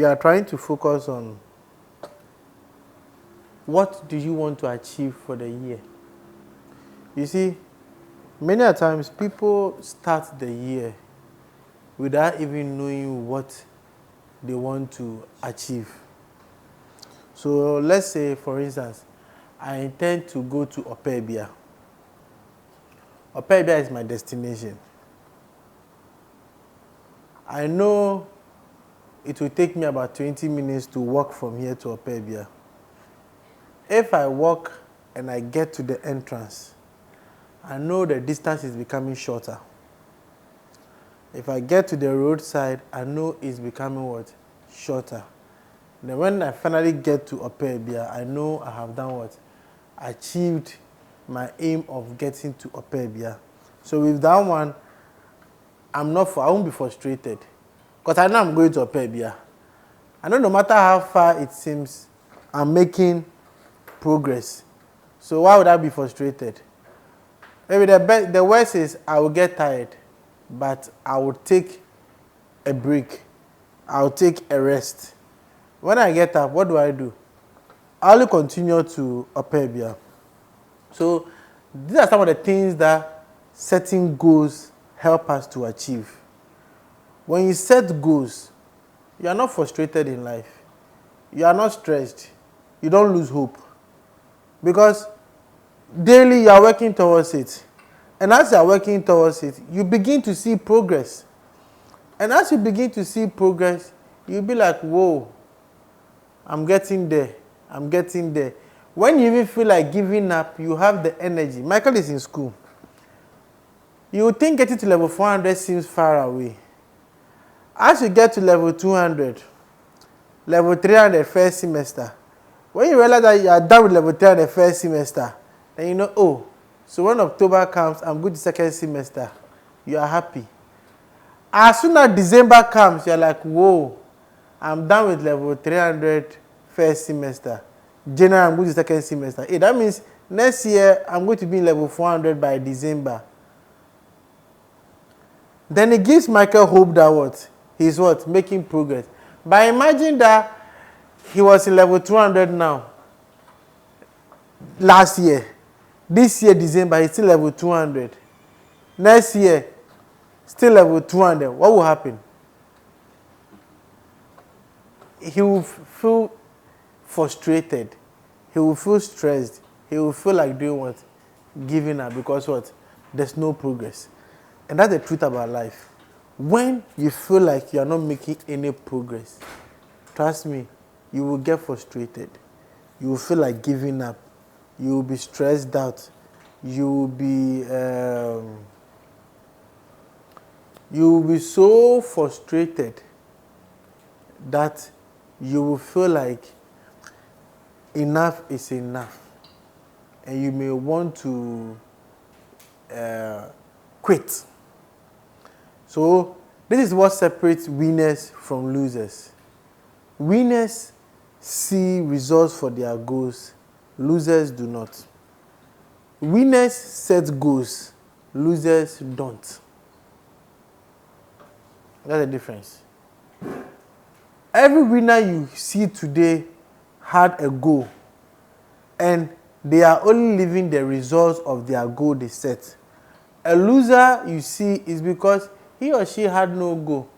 we are trying to focus on what do you want to achieve for the year. You see, many a times people start the year without even knowing what they want to achieve. So let's say, for instance, I intend to go to Opebia. Opebia is my destination. I know it will take me about 20 minutes to walk from here to Opebia. If I walk and I get to the entrance, I know the distance is becoming shorter. If I get to the roadside, I know it's becoming what? Shorter. Then when I finally get to Opebia, I know I have done what? Achieved my aim of getting to Opebia. So with that one, I won't be frustrated. Because I know I'm going to Opebia. I know no matter how far it seems, I'm making progress. So why would I be frustrated? Maybe the worst is I will get tired, but I will take a break. I will take a rest. When I get up, what do? I will continue to Opebia. So these are some of the things that setting goals help us to achieve. When you set goals, you are not frustrated in life. You are not stressed. You don't lose hope. Because daily you are working towards it. And as you are working towards it, you begin to see progress. And as you begin to see progress, you'll be like, whoa, I'm getting there. I'm getting there. When you even feel like giving up, you have the energy. Michael is in school. You would think getting to level 400 seems far away. As you get to level 200, level 300 first semester, when you realize that you are done with level 300 first semester, then you know, oh, so when October comes, I'm going to second semester. You are happy. As soon as December comes, you're like, whoa, I'm done with level 300 first semester. January, I'm going to second semester. Hey, that means next year, I'm going to be in level 400 by December. Then it gives Michael hope that what? He's what? Making progress. But imagine that he was in level 200 now. Last year. This year, December, he's still level 200. Next year, still level 200. What will happen? He will feel frustrated. He will feel stressed. He will feel like doing what? Giving up. Because what? There's no progress. And that's the truth about life. When you feel like you are not making any progress, trust me, you will get frustrated. You will feel like giving up. You will be stressed out. You will be so frustrated that you will feel like enough is enough. And you may want to quit. So this is what separates winners from losers. Winners see results for their goals. Losers do not. Winners set goals. Losers don't. That's the difference. Every winner you see today had a goal, and they are only living the results of their goal they set. A loser you see is because he or she had no goal.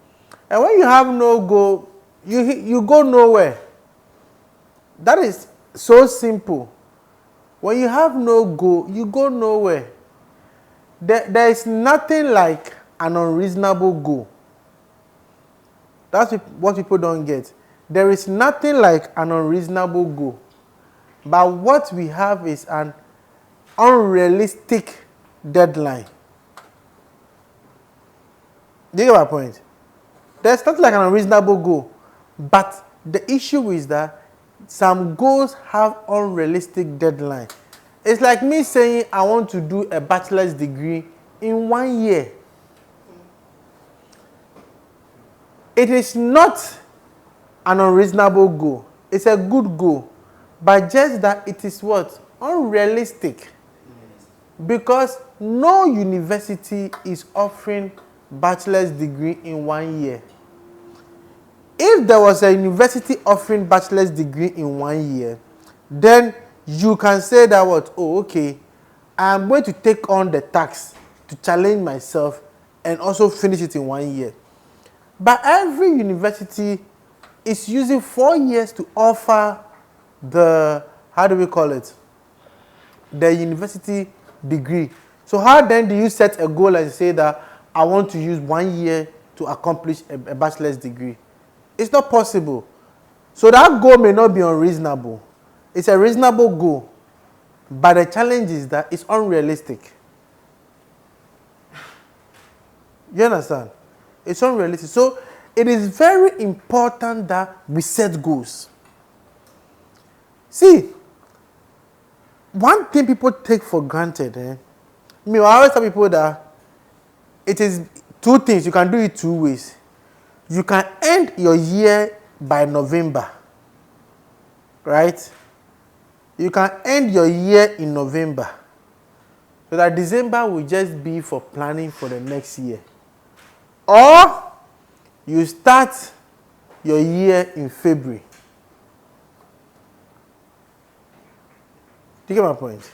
And when you have no goal, you go nowhere. That is so simple. When you have no goal, you go nowhere. There is nothing like an unreasonable goal. That's what people don't get. There is nothing like an unreasonable goal. But what we have is an unrealistic deadline. Do you get my point? There's nothing like an unreasonable goal. But the issue is that some goals have unrealistic deadline. It's like me saying I want to do a bachelor's degree in 1 year. It is not an unreasonable goal. It's a good goal. But just that it is what? Unrealistic. Because no university is offering bachelor's degree in 1 year. if there was a university offering bachelor's degree in 1 year, then you can say that what, oh, okay, I'm going to take on the tax to challenge myself and also finish it in 1 year. But every university is using 4 years to offer the, how do we call it, the university degree. So how then do you set a goal and say that I want to use 1 year to accomplish a bachelor's degree? It's not possible. So that goal may not be unreasonable. It's a reasonable goal, but the challenge is that it's unrealistic. You understand? It's unrealistic. So it is very important that we set goals. See, one thing people take for granted, I always tell people that it is two things. You can do it two ways. You can end your year by November, right? You can end your year in November, so that December will just be for planning for the next year. Or you start your year in February. Do you get my point?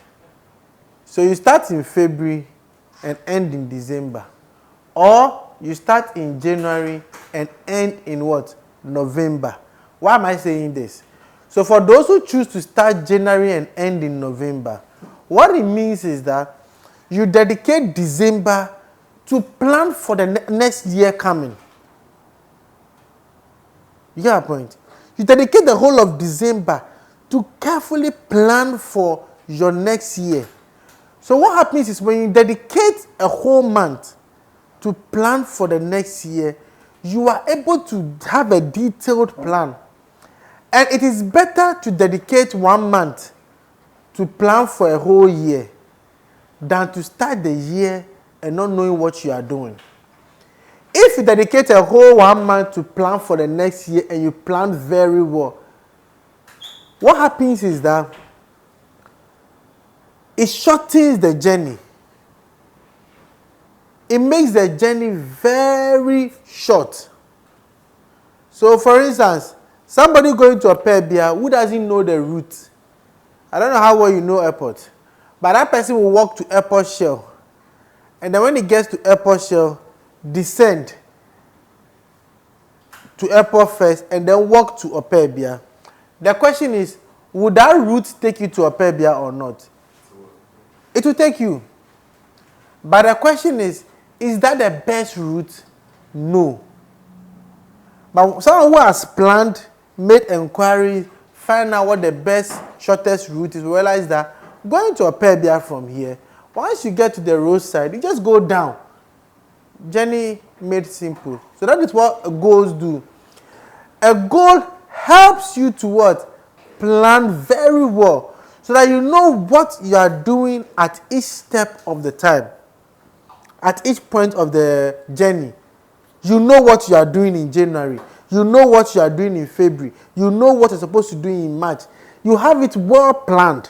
So you start in February and end in December. Or you start in January and end in what? November. Why am I saying this? So for those who choose to start January and end in November, what it means is that you dedicate December to plan for the next year coming. You get my point? You dedicate the whole of December to carefully plan for your next year. So what happens is when you dedicate a whole month to plan for the next year, you are able to have a detailed plan. And it is better to dedicate 1 month to plan for a whole year than to start the year and not knowing what you are doing. If you dedicate a whole 1 month to plan for the next year and you plan very well, what happens is that it shortens the journey. It makes the journey very short. So for instance, somebody going to Opebia who doesn't know the route. I don't know how well you know airport, but that person will walk to Airport Shell. And then when he gets to Airport Shell, descend to Airport first and then walk to Opebia. The question is, would that route take you to Opebia or not? It will take you. But the question is that the best route? No. But someone who has planned, made inquiries, find out what the best, shortest route is, realize that going to Opebia from here, once you get to the roadside, you just go down. Journey made simple. So that is what goals do. A goal helps you to what? Plan very well, so that you know what you are doing at each step of the time. At each point of the journey. You know what you are doing in January. You know what you are doing in February. You know what you're supposed to do in March. You have it well planned.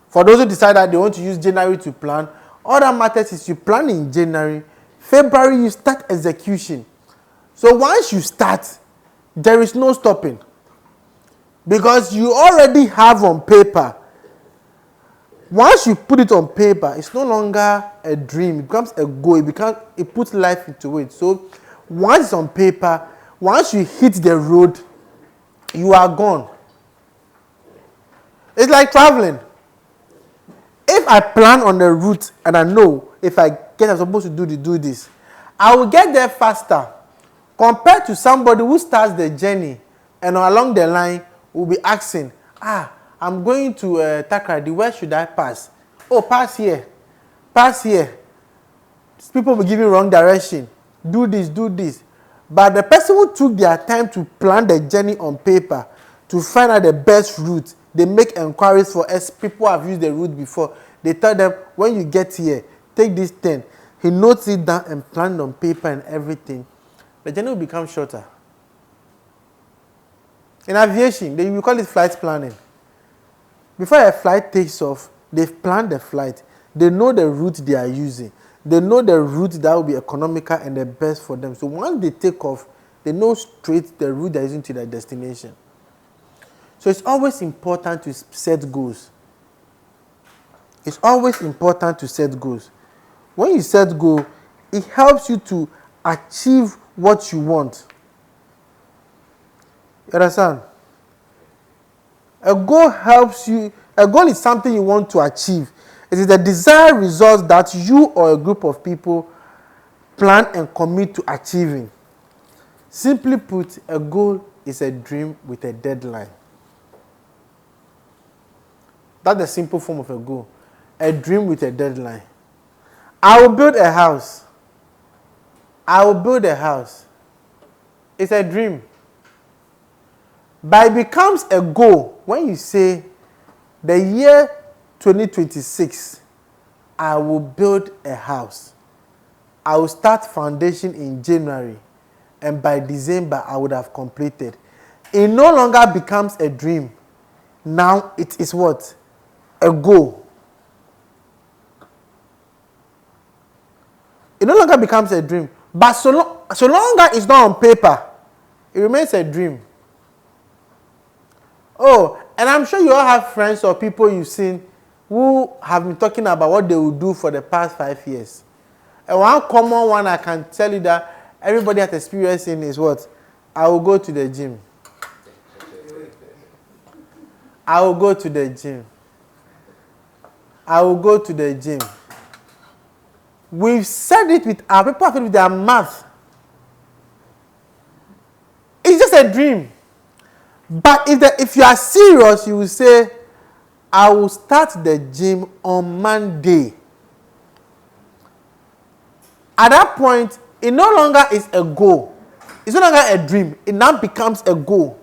For those who decide that they want to use January to plan, all that matters is you plan in January. February, you start execution. So once you start, there is no stopping. Because you already have on paper. Once you put it on paper, it's no longer a dream. It becomes a goal. It puts life into it. So once it's on paper, once you hit the road, you are gone. It's like traveling. If I plan on the route and I know if I'm supposed to do this, I will get there faster compared to somebody who starts the journey and along the line will be asking, I'm going to Takrady, where should I pass? Oh, pass here. Pass here. People will give you wrong direction. Do this. But the person who took their time to plan the journey on paper, to find out the best route, they make inquiries for us. People have used the route before. They tell them, when you get here, take this 10. He notes it down and planned on paper and everything. The journey will become shorter. In aviation, we call it flight planning. Before a flight takes off, they've planned the flight. They know the route they are using. They know the route that will be economical and the best for them. So once they take off, They know straight the route that is into their destination. So it's always important to set goals. It's always important to set goals. When you set goals, it helps you to achieve what you want. You understand? A goal helps you. A goal is something you want to achieve. It is the desired result that you or a group of people plan and commit to achieving. Simply put, a goal is a dream with a deadline. That's the simple form of a goal. A dream with a deadline. I will build a house. I will build a house. It's a dream. But it becomes a goal when you say, the year 2026, I will build a house. I will start foundation in January, and by December, I would have completed. It no longer becomes a dream. Now it is what? A goal. It no longer becomes a dream. But so long as it's not on paper, it remains a dream. Oh, and I'm sure you all have friends or people you've seen who have been talking about what they will do for the past 5 years. And one common one I can tell you that everybody has experience in is what? I will go to the gym. I will go to the gym. I will go to the gym. We've said it with our people have it with their mouth. It's just a dream. But if you are serious, you will say, I will start the gym on Monday. At that point, it no longer is a goal. It's no longer a dream. It now becomes a goal.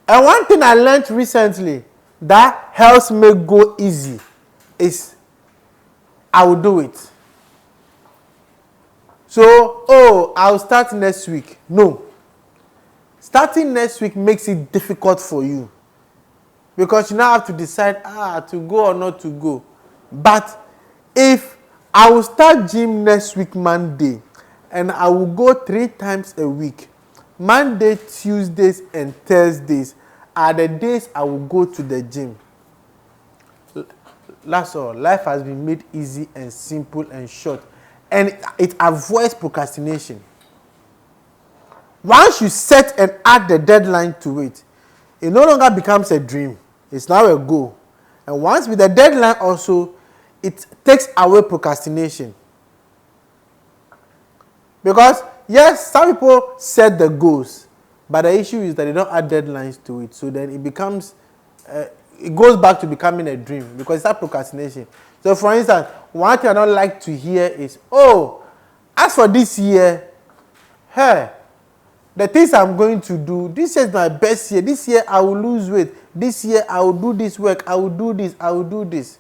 And one thing I learned recently that helps me go easy is I will do it. So, I'll start next week. No. Starting next week makes it difficult for you. Because you now have to decide to go or not to go. But if I will start gym next week, Monday, and I will go 3 times a week, Monday, Tuesdays, and Thursdays are the days I will go to the gym. That's all. Life has been made easy and simple and short. And it avoids procrastination. Once you set and add the deadline to it, it no longer becomes a dream. It's now a goal. And once with the deadline also, it takes away procrastination. Because, yes, some people set the goals, but the issue is that they don't add deadlines to it. So then it becomes, it goes back to becoming a dream because it's that procrastination. So, for instance, one thing I don't like to hear is, as for this year, the things I'm going to do, this year is my best year. This year I will lose weight. This year I will do this work. I will do this. I will do this.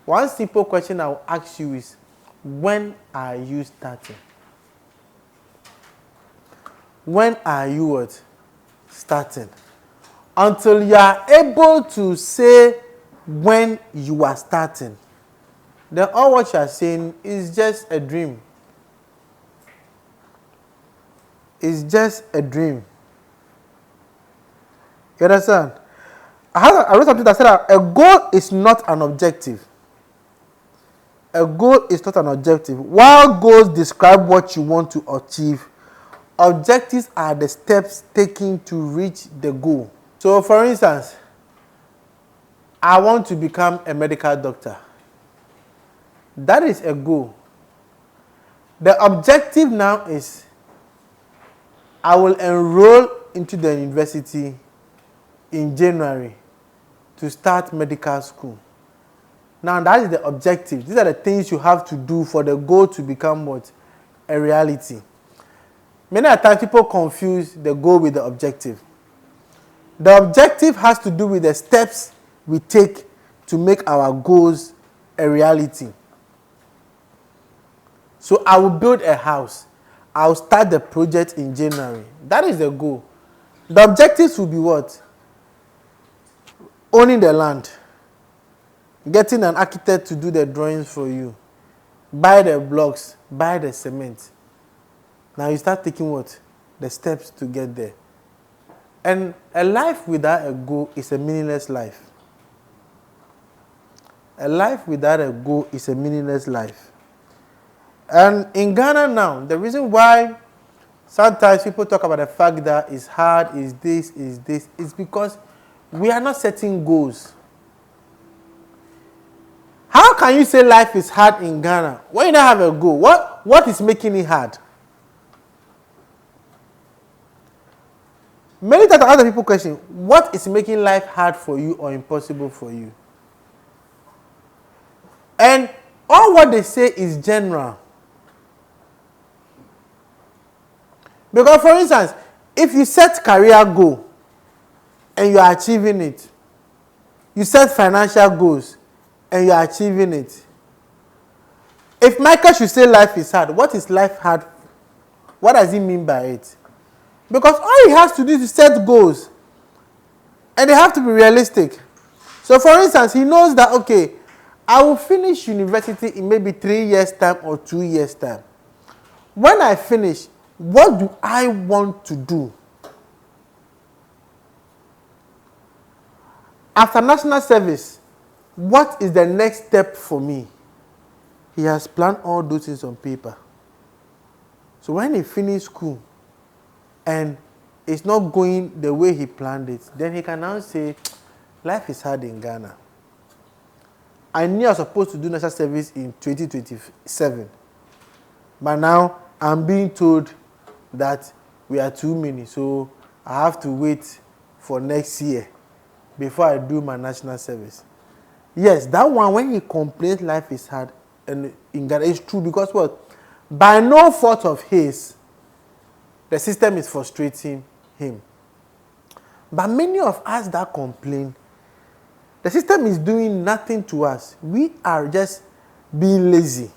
One simple question I will ask you is, when are you starting? When are you what? Starting. Until you are able to say when you are starting, then all what you are saying is just a dream. It's just a dream. You understand? I wrote something that said that a goal is not an objective. A goal is not an objective. While goals describe what you want to achieve, objectives are the steps taken to reach the goal. So, for instance, I want to become a medical doctor. That is a goal. The objective now is I will enroll into the university in January to start medical school. Now that is the objective. These are the things you have to do for the goal to become what? A reality. Many times people confuse the goal with the objective. The objective has to do with the steps we take to make our goals a reality. So I will build a house. I will start the project in January. That is the goal. The objectives will be what? Owning the land. Getting an architect to do the drawings for you. Buy the blocks. Buy the cement. Now you start taking what? The steps to get there. And a life without a goal is a meaningless life. A life without a goal is a meaningless life. And in Ghana now, the reason why sometimes people talk about the fact that it's hard, is this, is because we are not setting goals. How can you say life is hard in Ghana when you don't have a goal? What is making it hard? Many times other people question, what is making life hard for you or impossible for you? And all what they say is general. Because for instance, if you set career goal and you are achieving it, you set financial goals and you are achieving it. If Michael should say life is hard, what is life hard? What does he mean by it? Because all he has to do is set goals. And they have to be realistic. So for instance, he knows that, okay, I will finish university in maybe 3 years' time or 2 years' time. When I finish, what do I want to do? After national service, what is the next step for me? He has planned all those things on paper. So when he finishes school and it's not going the way he planned it, then he can now say, life is hard in Ghana. I knew I was supposed to do national service in 2027. But now I'm being told that we are too many, so I have to wait for next year before I do my national service. Yes, that one, when he complains life is hard, and in Ghana, it's true because what? By no fault of his, the system is frustrating him. But many of us that complain, the system is doing nothing to us. We are just being lazy.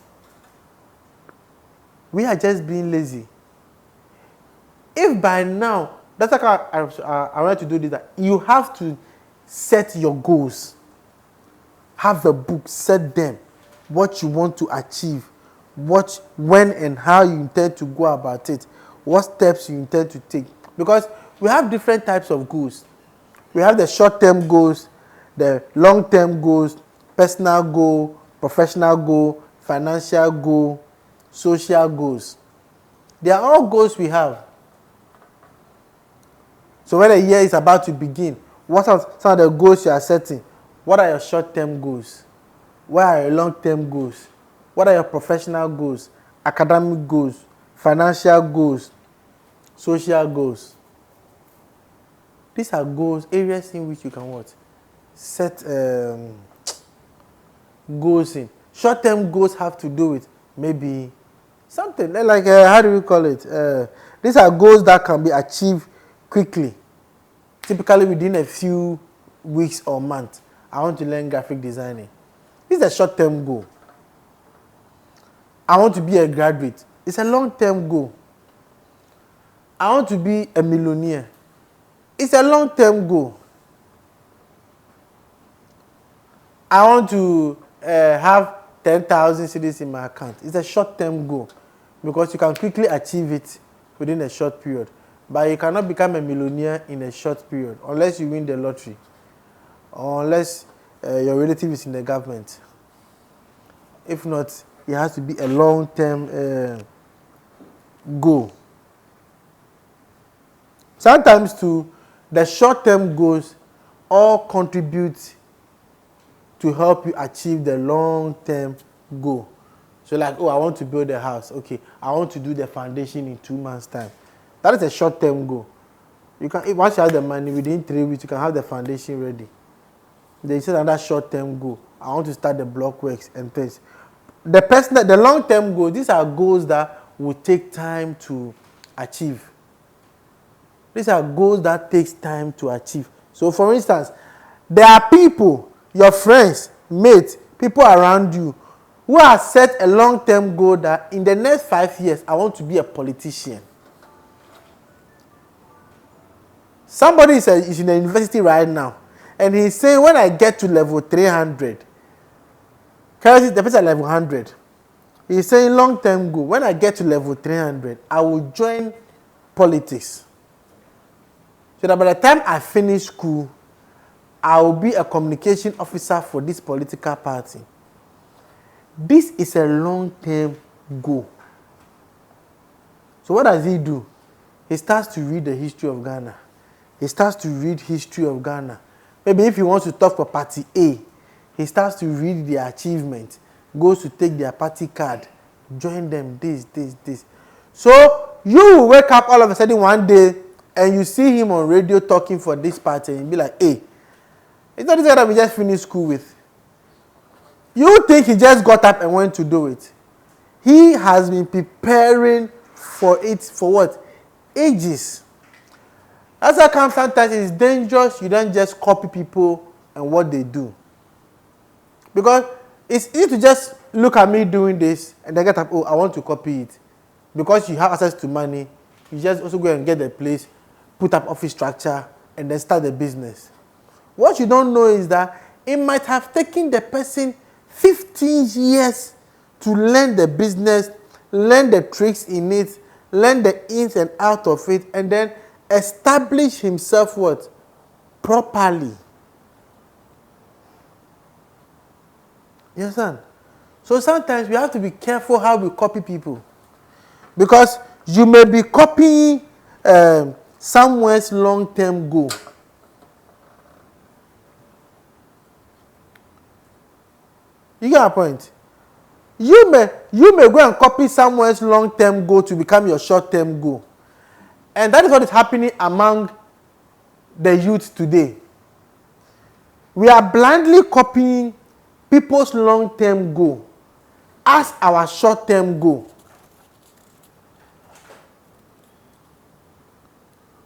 We are just being lazy. If by now, that's like I want to do this, that you have to set your goals. Have a book, set them, what you want to achieve, what, when and how you intend to go about it, what steps you intend to take. Because we have different types of goals. We have the short-term goals, the long-term goals, personal goal, professional goal, financial goal, social goals. They are all goals we have. So when a year is about to begin, what are some of the goals you are setting? What are your short-term goals? What are your long-term goals? What are your professional goals, academic goals, financial goals, social goals? These are goals, areas in which you can what? Set goals in. Short-term goals have to do with maybe something like, how do we call it? These are goals that can be achieved quickly, typically within a few weeks or months. I want to learn graphic designing. This is a short-term goal. I want to be a graduate. It's a long-term goal. I want to be a millionaire. It's a long-term goal. I want to have 10,000 cedis in my account. It's a short-term goal because you can quickly achieve it within a short period. But you cannot become a millionaire in a short period unless you win the lottery or unless your relative is in the government. If not, it has to be a long-term goal. Sometimes too, the short-term goals all contribute to help you achieve the long-term goal. So like, oh, I want to build a house. Okay, I want to do the foundation in 2 months' time. That is a short-term goal. You can, once you have the money, within 3 weeks, you can have the foundation ready. Then you set another short-term goal. I want to start the block works and things. The long-term goal, these are goals that will take time to achieve. These are goals that takes time to achieve. So for instance, there are people, your friends, mates, people around you, who have set a long-term goal that in the next 5 years, I want to be a politician. Somebody is in the university right now, and he's saying, when I get to level 300, currently the person at level 100, He's saying long-term goal. When I get to level 300, I will join politics. So that by the time I finish school, I will be a communication officer for this political party. This is a long-term goal. So what does he do? He starts to read the history of Ghana. He starts to read history of Ghana. Maybe if he wants to talk for party A, he starts to read their achievement, goes to take their party card, join them, this. So you will wake up all of a sudden one day and you see him on radio talking for this party and you'll be like, hey, it's not this guy that we just finished school with. You think he just got up and went to do it. He has been preparing for it for what? Ages. That's why sometimes it's dangerous. You don't just copy people and what they do. Because it's easy to just look at me doing this and then get up, oh, I want to copy it. Because you have access to money, you just also go and get the place, put up office structure, and then start the business. What you don't know is that it might have taken the person 15 years to learn the business, learn the tricks in it, learn the ins and outs of it, and then establish himself what? Properly. You understand? So sometimes we have to be careful how we copy people. Because you may be copying someone's long-term goal. You get a point? You may go and copy someone's long-term goal to become your short-term goal. And that is what is happening among the youth today. We are blindly copying people's long-term goal as our short-term goal.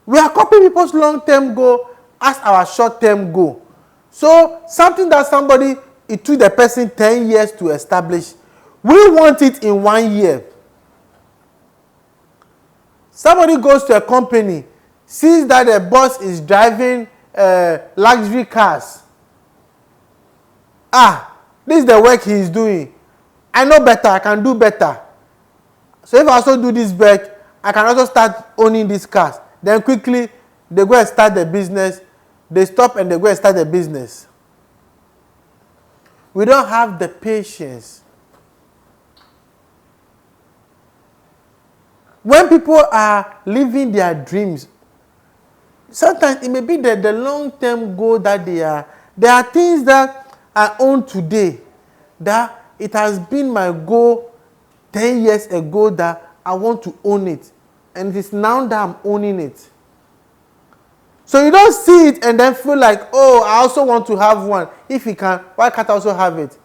We are copying people's long-term goal as our short-term goal. So something that it took the person 10 years to establish, we want it in 1 year. Somebody goes to a company, sees that the boss is driving luxury cars. This is the work he is doing. I know better, I can do better. So if I also do this work, I can also start owning these cars. Then quickly, they go and start the business. They stop and they go and start the business. We don't have the patience. When people are living their dreams, sometimes it may be the long-term goal that they are. There are things that I own today that it has been my goal 10 years ago that I want to own it. And it is now that I'm owning it. So you don't see it and then feel like, oh, I also want to have one. If you can, why can't I also have it?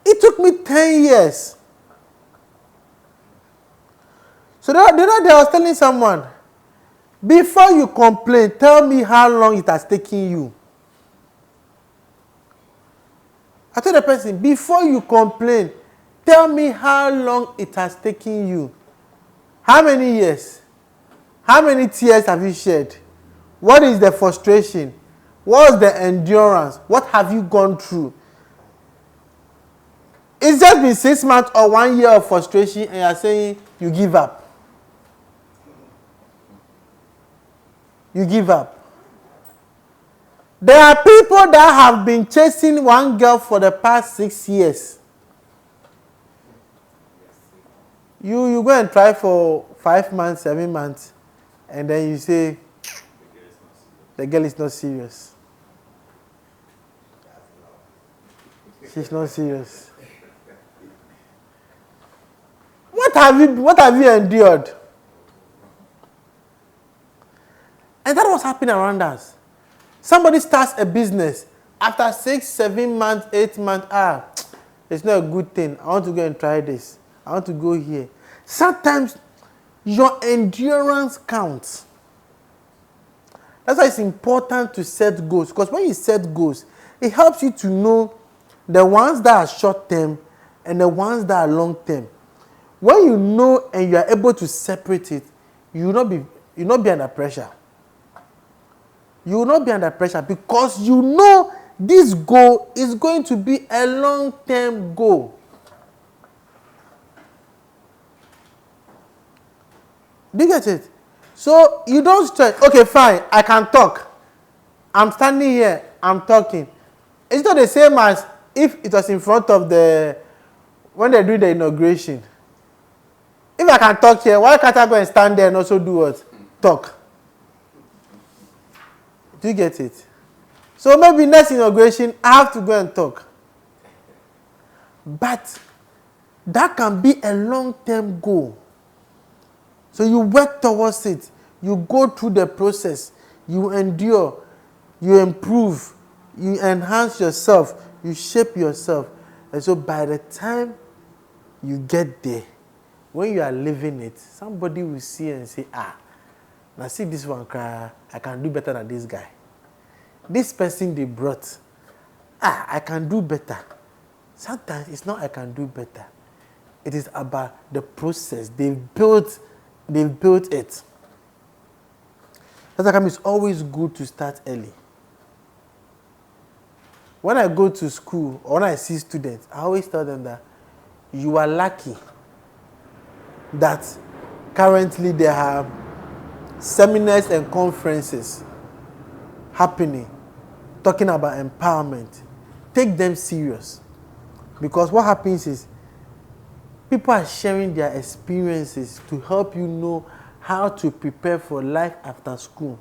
It took me 10 years. So the other day I was telling someone, before you complain, tell me how long it has taken you. I told the person, before you complain, tell me how long it has taken you. How many years? How many tears have you shed? What is the frustration? What is the endurance? What have you gone through? It's just been 6 months or 1 year of frustration and you're saying you give up. You give up. There are people that have been chasing one girl for the past 6 years. You go and try for 5 months, 7 months, and then you say, the girl is not serious. She's not serious. What have you endured? And that was happening around us. Somebody starts a business. After 6, 7 months, 8 months, it's not a good thing. I want to go and try this. I want to go here. Sometimes your endurance counts. That's why it's important to set goals. Because when you set goals, it helps you to know the ones that are short-term and the ones that are long-term. When you know and you are able to separate it, you will not be under pressure. You will not be under pressure because you know this goal is going to be a long-term goal. Do you get it? So you don't stress. Okay, fine, I can talk. I'm standing here, I'm talking. It's not the same as if it was in front of when they do the inauguration. If I can talk here, why can't I go and stand there and also do what? Talk. Do you get it? So maybe next inauguration, I have to go and talk. But that can be a long-term goal. So you work towards it. You go through the process. You endure. You improve. You enhance yourself. You shape yourself. And so by the time you get there, when you are living it, somebody will see and say, now see this one, I can do better than this guy. This person they brought, I can do better. Sometimes it's not I can do better. It is about the process. They've built it. That's why it's always good to start early. When I go to school or when I see students, I always tell them that you are lucky that currently there are seminars and conferences happening talking about empowerment. Take them serious. Because what happens is people are sharing their experiences to help you know how to prepare for life after school.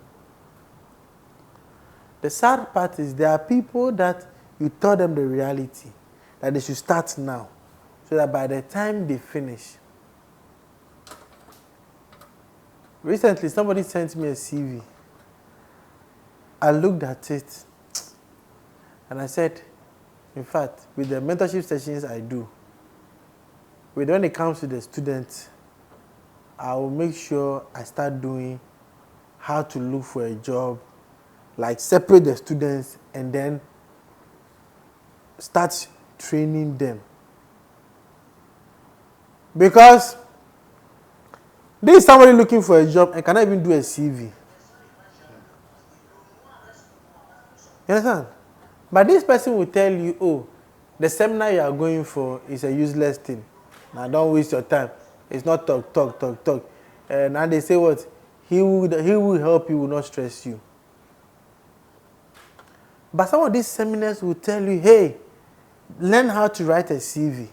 The sad part is there are people that you tell them the reality, that they should start now, so that by the time they finish. Recently, somebody sent me a CV. I looked at it, and I said, in fact, with the mentorship sessions I do, when it comes to the students, I will make sure I start doing how to look for a job, like separate the students and then start training them. Because this is somebody looking for a job and cannot even do a CV. You understand? But this person will tell you, oh, the seminar you are going for is a useless thing. Now don't waste your time. It's not talk. And they say what? He will help you, will not stress you. But some of these seminars will tell you, hey, learn how to write a CV.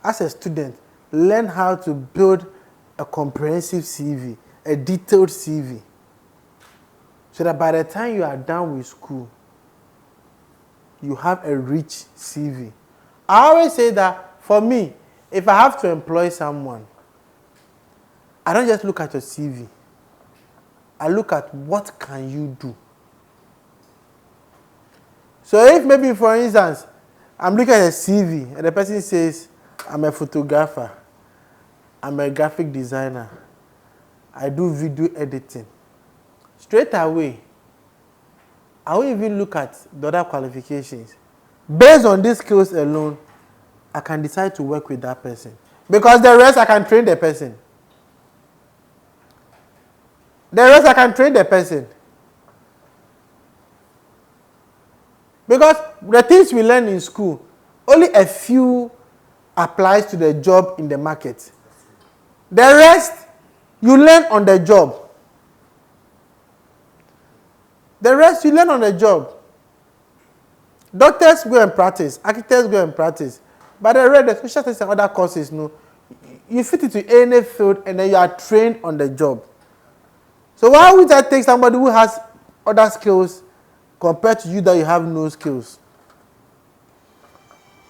As a student, learn how to build a comprehensive CV, a detailed CV. So that by the time you are done with school, you have a rich CV. I always say that for me, if I have to employ someone, I don't just look at your CV. I look at what can you do. So if maybe, for instance, I'm looking at a CV and the person says, I'm a photographer, I'm a graphic designer, I do video editing. Straight away, I will even look at the other qualifications. Based on these skills alone, I can decide to work with that person. Because the rest, I can train the person. Because the things we learn in school, only a few applies to the job in the market. The rest, you learn on the job. Doctors go and practice, architects go and practice. But the rest, the social science and other courses, no, you fit into any field and then you are trained on the job. So why would I take somebody who has other skills compared to you that you have no skills?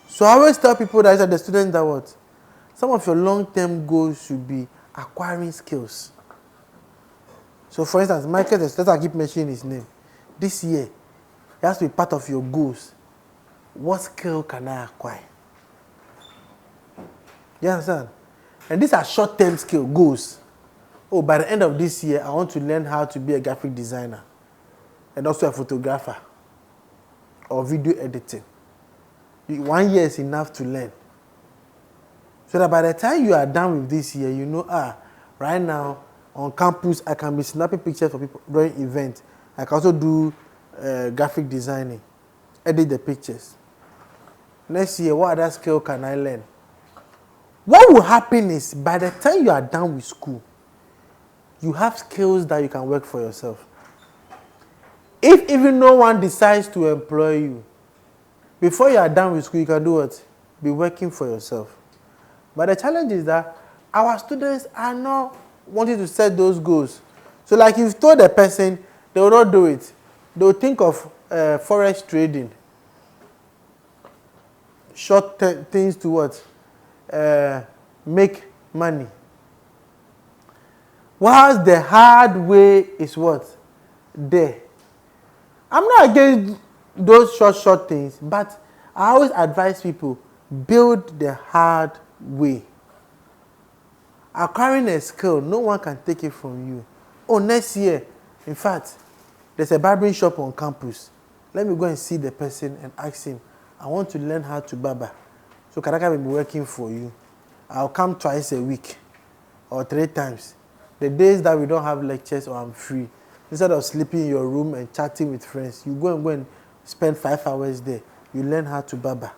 So I always tell people that the students that what? Some of your long-term goals should be acquiring skills. So for instance, Michael, let's I keep mentioning his name. This year, it has to be part of your goals. What skill can I acquire? You understand? And these are short-term skill goals. Oh, by the end of this year, I want to learn how to be a graphic designer and also a photographer or video editing. 1 year is enough to learn. So that by the time you are done with this year, you know, right now on campus, I can be snapping pictures for people during events. I can also do graphic designing, edit the pictures. Next year, what other skill can I learn? What will happen is by the time you are done with school, you have skills that you can work for yourself. If even no one decides to employ you, before you are done with school, you can do what? Be working for yourself. But the challenge is that our students are not wanting to set those goals. So like you've told a person, they will not do it. They will think of forex trading. Short things to what? Make money. Whilst the hard way is what? There. I'm not against those short things, but I always advise people, build the hard way. Acquiring a skill, no one can take it from you. Oh, next year, in fact, there's a barbering shop on campus. Let me go and see the person and ask him, I want to learn how to barber. So can I come and be working for you? I'll come twice a week or 3 times. The days that we don't have lectures or I'm free, instead of sleeping in your room and chatting with friends, you go and spend 5 hours there. You learn how to barber.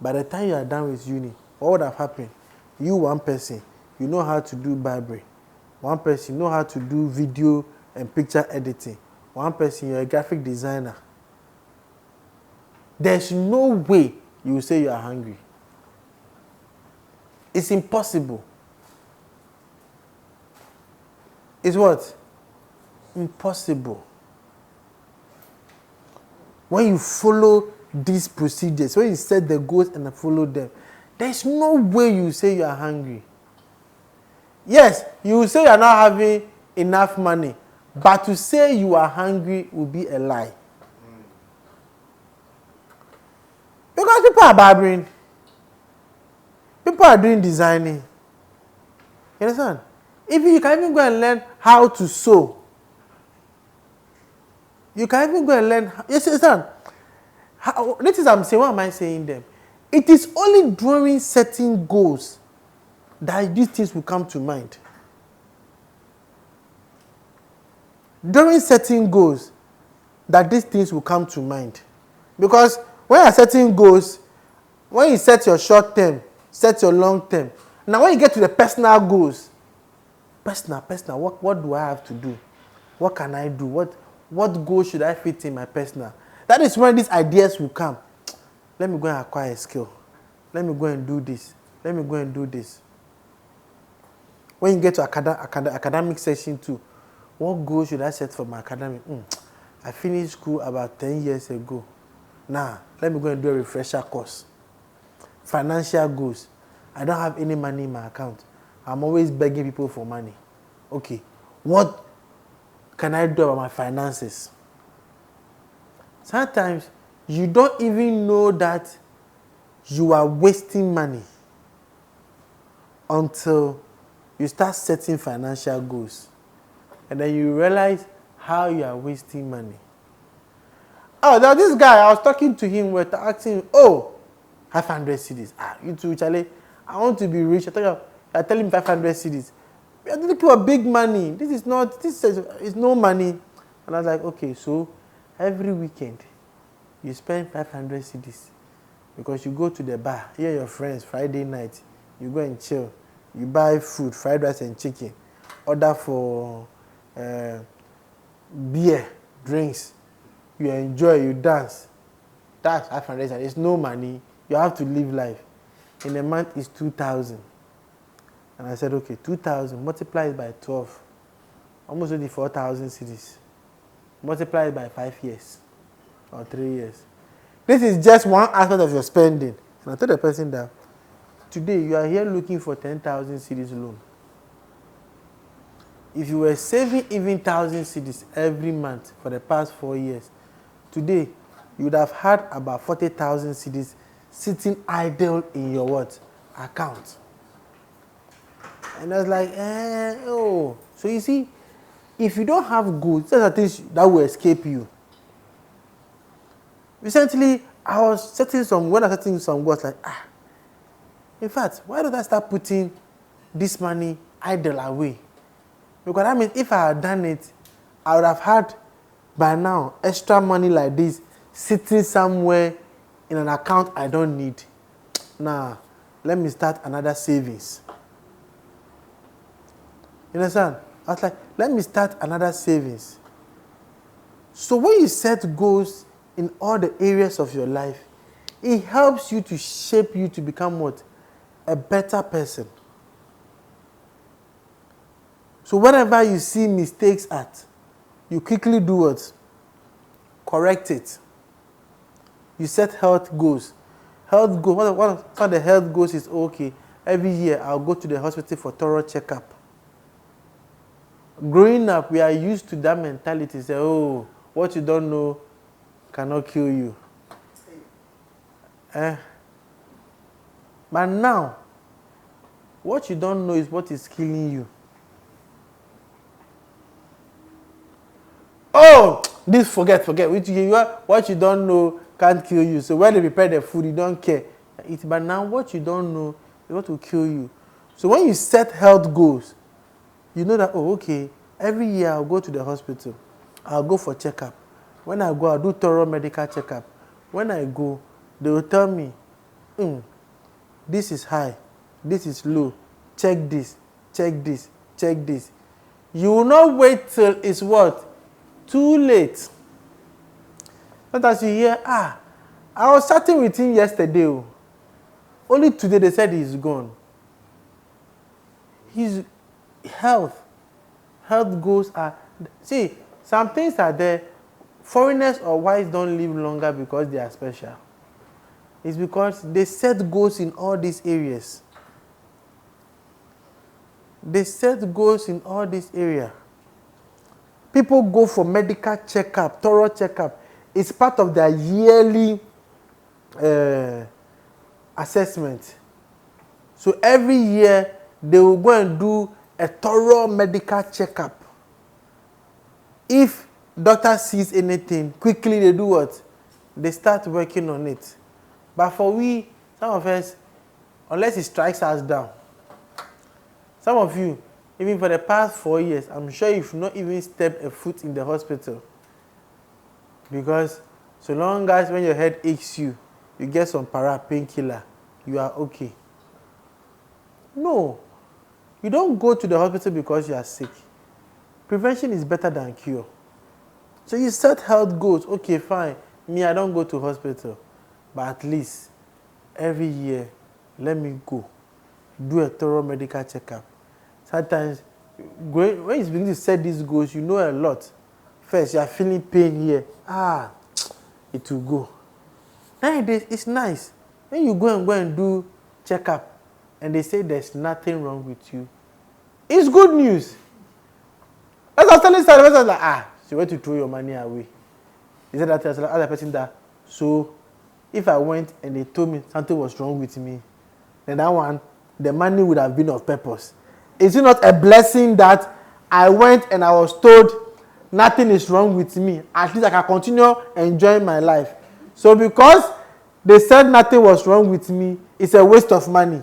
By the time you are done with uni, what would have happened? You, one person, you know how to do barbering. One person, you know how to do video and picture editing. One person, you're a graphic designer. There's no way you will say you are hungry. It's impossible. It's what? Impossible. When you follow these procedures, when you set the goals and follow them, there's no way you say you are hungry. Yes, you will say you are not having enough money, but to say you are hungry will be a lie. Because people are barbering, people are doing designing. You understand? If you can even go and learn how to sew, you can even go and learn. Yes, understand? This is I'm saying. What am I saying them? It is only during setting goals that these things will come to mind. During setting goals, that these things will come to mind. Because when you are setting goals, when you set your short term, set your long term. Now when you get to the personal goals, personal, what do I have to do? What can I do? What goal should I fit in my personal? That is when these ideas will come. Let me go and acquire a skill. Let me go and do this. Let me go and do this. When you get to academic section 2, what goal should I set for my academic? I finished school about 10 years ago. Now, let me go and do a refresher course. Financial goals. I don't have any money in my account. I'm always begging people for money. Okay, what can I do about my finances? Sometimes you don't even know that you are wasting money until you start setting financial goals. And then you realize how you are wasting money. Oh, now this guy, I was talking to him, we're asking him, 500 cedis. You too, Charlie, I want to be rich. I tell him 500 cedis. We are looking for big money. This is no money. And I was like, okay, so every weekend, you spend 500 cedis because you go to the bar, you and your friends, Friday night, you go and chill. You buy food, fried rice and chicken, order for beer, drinks. You enjoy, you dance. That's 500. It's no money. You have to live life. In a month, it's 2,000. And I said, okay, 2,000 multiplied by 12, almost 24,000 cedis. Multiply it by 5 years or 3 years. This is just one aspect of your spending. And I told the person that today you are here looking for 10,000 cedis loan. If you were saving even 1,000 cedis every month for the past 4 years, today you would have had about 40,000 cedis sitting idle in your what? Account. And I was like, So you see, if you don't have goals, those are things that will escape you. Recently, when I was setting some goals, like, in fact, why don't I start putting this money idle away? Because that means if I had done it, I would have had by now extra money like this sitting somewhere in an account I don't need. Now, let me start another savings. You understand? I was like, let me start another savings. So when you set goals in all the areas of your life, it helps you to shape you to become what? A better person. So whenever you see mistakes at, you quickly do what? Correct it. You set health goals. Health goals, one of the health goals is, okay, every year I'll go to the hospital for thorough checkup. Growing up, we are used to that mentality. Say, oh, what you don't know cannot kill you. But now, what you don't know is what is killing you. Oh, this forget. What you don't know can't kill you. So when they prepare the food, you don't care. Eat. But now what you don't know is what will kill you. So when you set health goals, you know that, oh, okay, every year I'll go to the hospital. I'll go for checkup. When I go, I'll do thorough medical checkup. When I go, they will tell me, this is high, this is low. Check this, check this, check this. You will not wait till it's what? Too late. Sometimes you hear, I was chatting with him yesterday. Only today they said he's gone. His health goals are, see, some things are there. Foreigners or whites don't live longer because they are special. It's because they set goals in all these areas. They set goals in all these areas. People go for medical checkup, thorough checkup. It's part of their yearly assessment. So every year, they will go and do a thorough medical checkup. If doctor sees anything, quickly they do what? They start working on it. But for we, some of us, unless it strikes us down, some of you, even for the past 4 years, I'm sure you've not even stepped a foot in the hospital. Because so long as when your head aches you get some painkiller, you are okay. No. You don't go to the hospital because you are sick. Prevention is better than cure. So you set health goals. Okay, fine. Me, I don't go to hospital. But at least every year, let me go. Do a thorough medical checkup. Sometimes, when you begin to set these goals, you know a lot. First, you are feeling pain here. It will go. Nowadays, it's nice. When you go and do checkup, and they say there's nothing wrong with you, it's good news. As I was telling the person, like, she went to throw your money away. He said that to the other person that, so if I went and they told me something was wrong with me, then that one, the money would have been of purpose. Is it not a blessing that I went and I was told nothing is wrong with me? At least I can continue enjoying my life. So because they said nothing was wrong with me, it's a waste of money.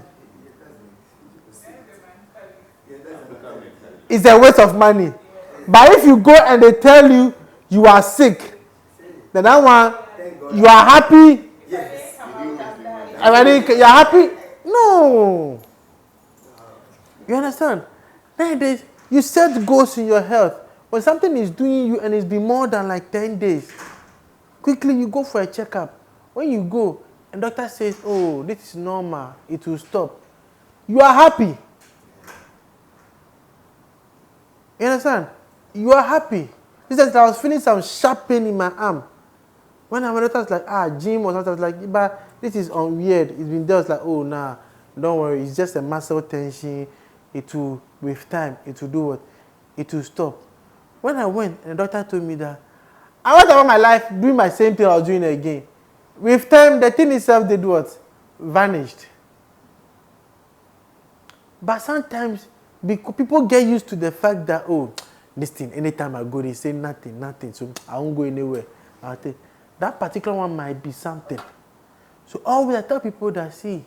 It's a waste of money. But if you go and they tell you you are sick, then that one, you are happy. Yes. You are happy? No. You understand? Nowadays, you set goals in your health. When something is doing you and it's been more than like 10 days, quickly you go for a checkup. When you go, and doctor says, oh, this is normal, it will stop. You are happy. You understand? You are happy. He says, I was feeling some sharp pain in my arm. When I went, I was like, gym or something. I was like, but this is weird. It's been there. I was like, oh, nah, don't worry. It's just a muscle tension. It will, with time, it will do what? It will stop. When I went, and the doctor told me that, I went about my life doing my same thing I was doing again. With time, the thing itself did what? Vanished. But sometimes, people get used to the fact that, oh, this thing, anytime I go, they say nothing, so I won't go anywhere. That particular one might be something. So always I tell people that, see,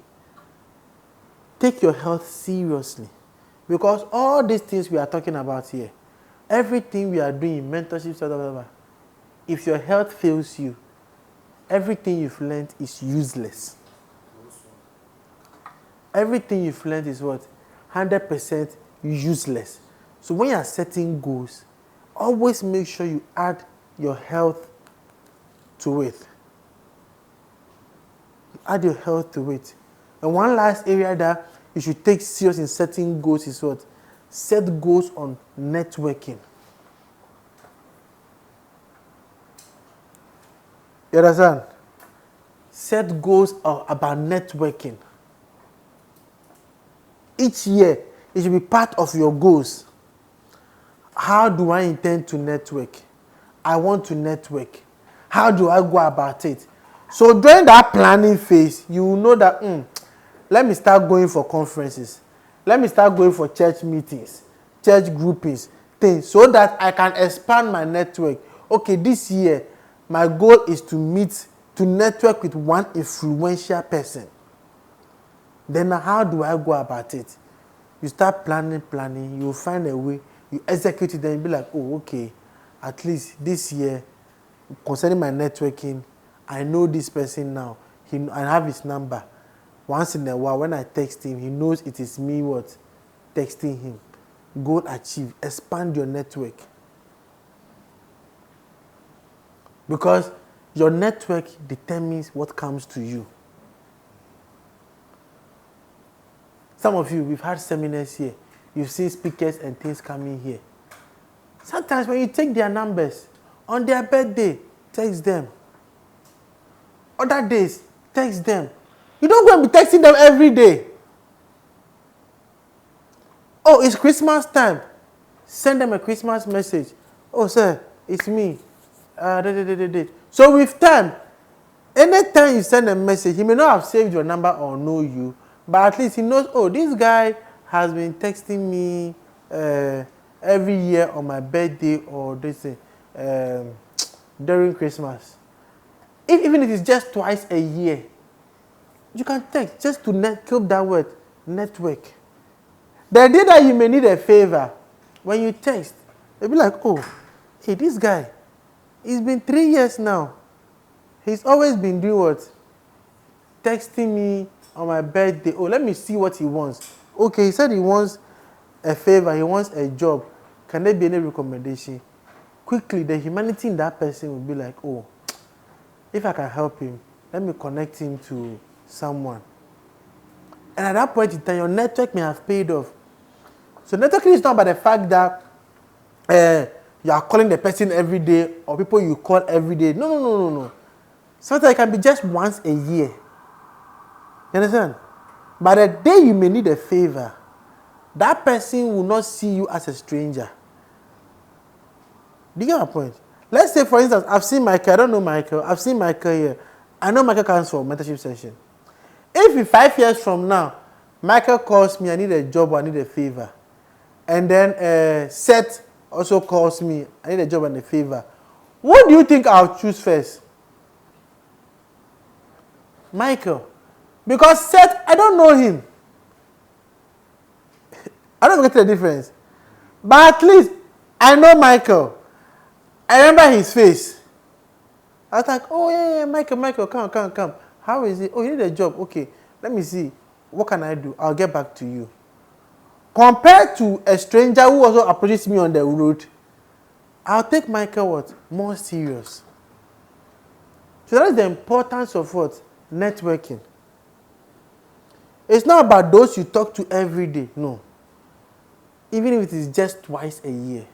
take your health seriously. Because all these things we are talking about here, everything we are doing, mentorship, blah, blah, blah, if your health fails you, everything you've learned is useless. Everything you've learned is what? 100% useless. So when you are setting goals, always make sure you add your health to it. Add your health to it. And one last area that you should take serious in setting goals is what? Set goals on networking. You understand? Set goals about networking. Each year, it should be part of your goals. How do I intend to network? I want to network. How do I go about it? So during that planning phase, you will know that, let me start going for conferences. Let me start going for church meetings, church groupings, things, so that I can expand my network. Okay, this year, my goal is to network with one influential person. Then how do I go about it? You start planning, you find a way, you execute it, then you be like, oh, okay, at least this year, concerning my networking, I know this person now. I have his number. Once in a while, when I text him, he knows it is me texting him. Goal achieved. Expand your network. Because your network determines what comes to you. Some of you, we've had seminars here. You've seen speakers and things coming here. Sometimes when you take their numbers, on their birthday, text them. Other days, text them. You don't go and be texting them every day. Oh, it's Christmas time. Send them a Christmas message. Oh, sir, it's me. So with time, anytime you send a message, he may not have saved your number or know you, but at least he knows, oh, this guy has been texting me every year on my birthday or during Christmas. Even if it's just twice a year, you can text just to keep that word, network. The day that you may need a favor, when you text, they'll be like, oh, hey, this guy, it's been 3 years now. He's always been doing what? Texting me on my birthday. Oh, let me see what he wants. Okay, he said he wants a favor, he wants a job. Can there be any recommendation? Quickly, the humanity in that person will be like, oh, if I can help him, let me connect him to someone. And at that point in time, your network may have paid off. So networking is not about the fact that you are calling the person every day or people you call every day. No. Sometimes it can be just once a year. You understand? But the day you may need a favor, that person will not see you as a stranger. Do you get my point? Let's say, for instance, I've seen Michael. I don't know Michael. I've seen Michael here. I know Michael comes for a mentorship session. If in 5 years from now, Michael calls me, I need a job or I need a favor, and then Seth also calls me, I need a job and a favor, what do you think I'll choose first? Michael. Because Seth, I don't know him. I don't get the difference. But at least I know Michael. I remember his face. I was like, oh, yeah, Michael, come. How is it? Oh, you need a job. Okay, let me see. What can I do? I'll get back to you. Compared to a stranger who also approaches me on the road, I'll take Michael what? More serious. So that's the importance of what? Networking. It's not about those you talk to every day. No. Even if it is just twice a year.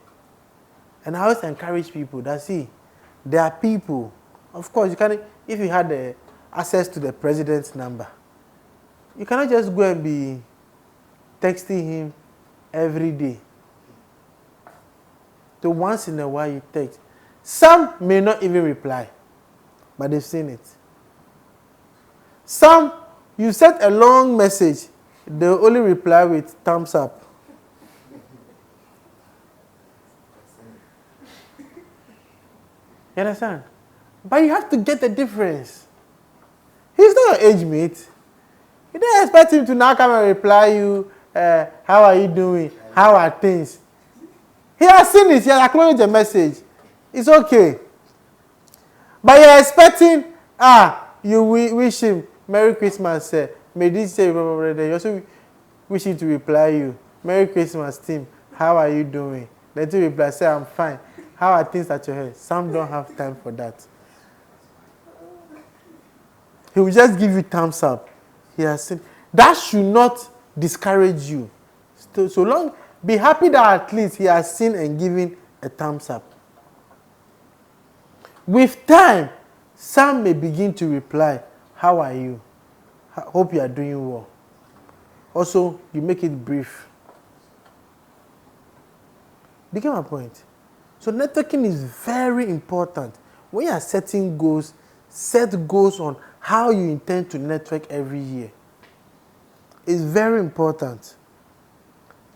And I always encourage people that, see, there are people, of course, you can, if you had access to the president's number, you cannot just go and be texting him every day. So once in a while you text. Some may not even reply, but they've seen it. Some, you send a long message, they'll only reply with thumbs up. You understand? But you have to get the difference. He's not your age mate. You don't expect him to now come and reply you, how are you doing? How are things? He has seen it. He has acknowledged the message. It's okay. But you're expecting, you wish him Merry Christmas, may this say, you also wish him to reply you, Merry Christmas, team. how are you doing? Then you reply, say, I'm fine. How are things at your head? Some don't have time for that. He will just give you thumbs up. He has seen. That should not discourage you. So long, be happy that at least he has seen and given a thumbs up. With time, some may begin to reply, how are you? Hope you are doing well. Also, you make it brief. Do you get my point? So networking is very important. When you are setting goals, set goals on how you intend to network every year. It's very important.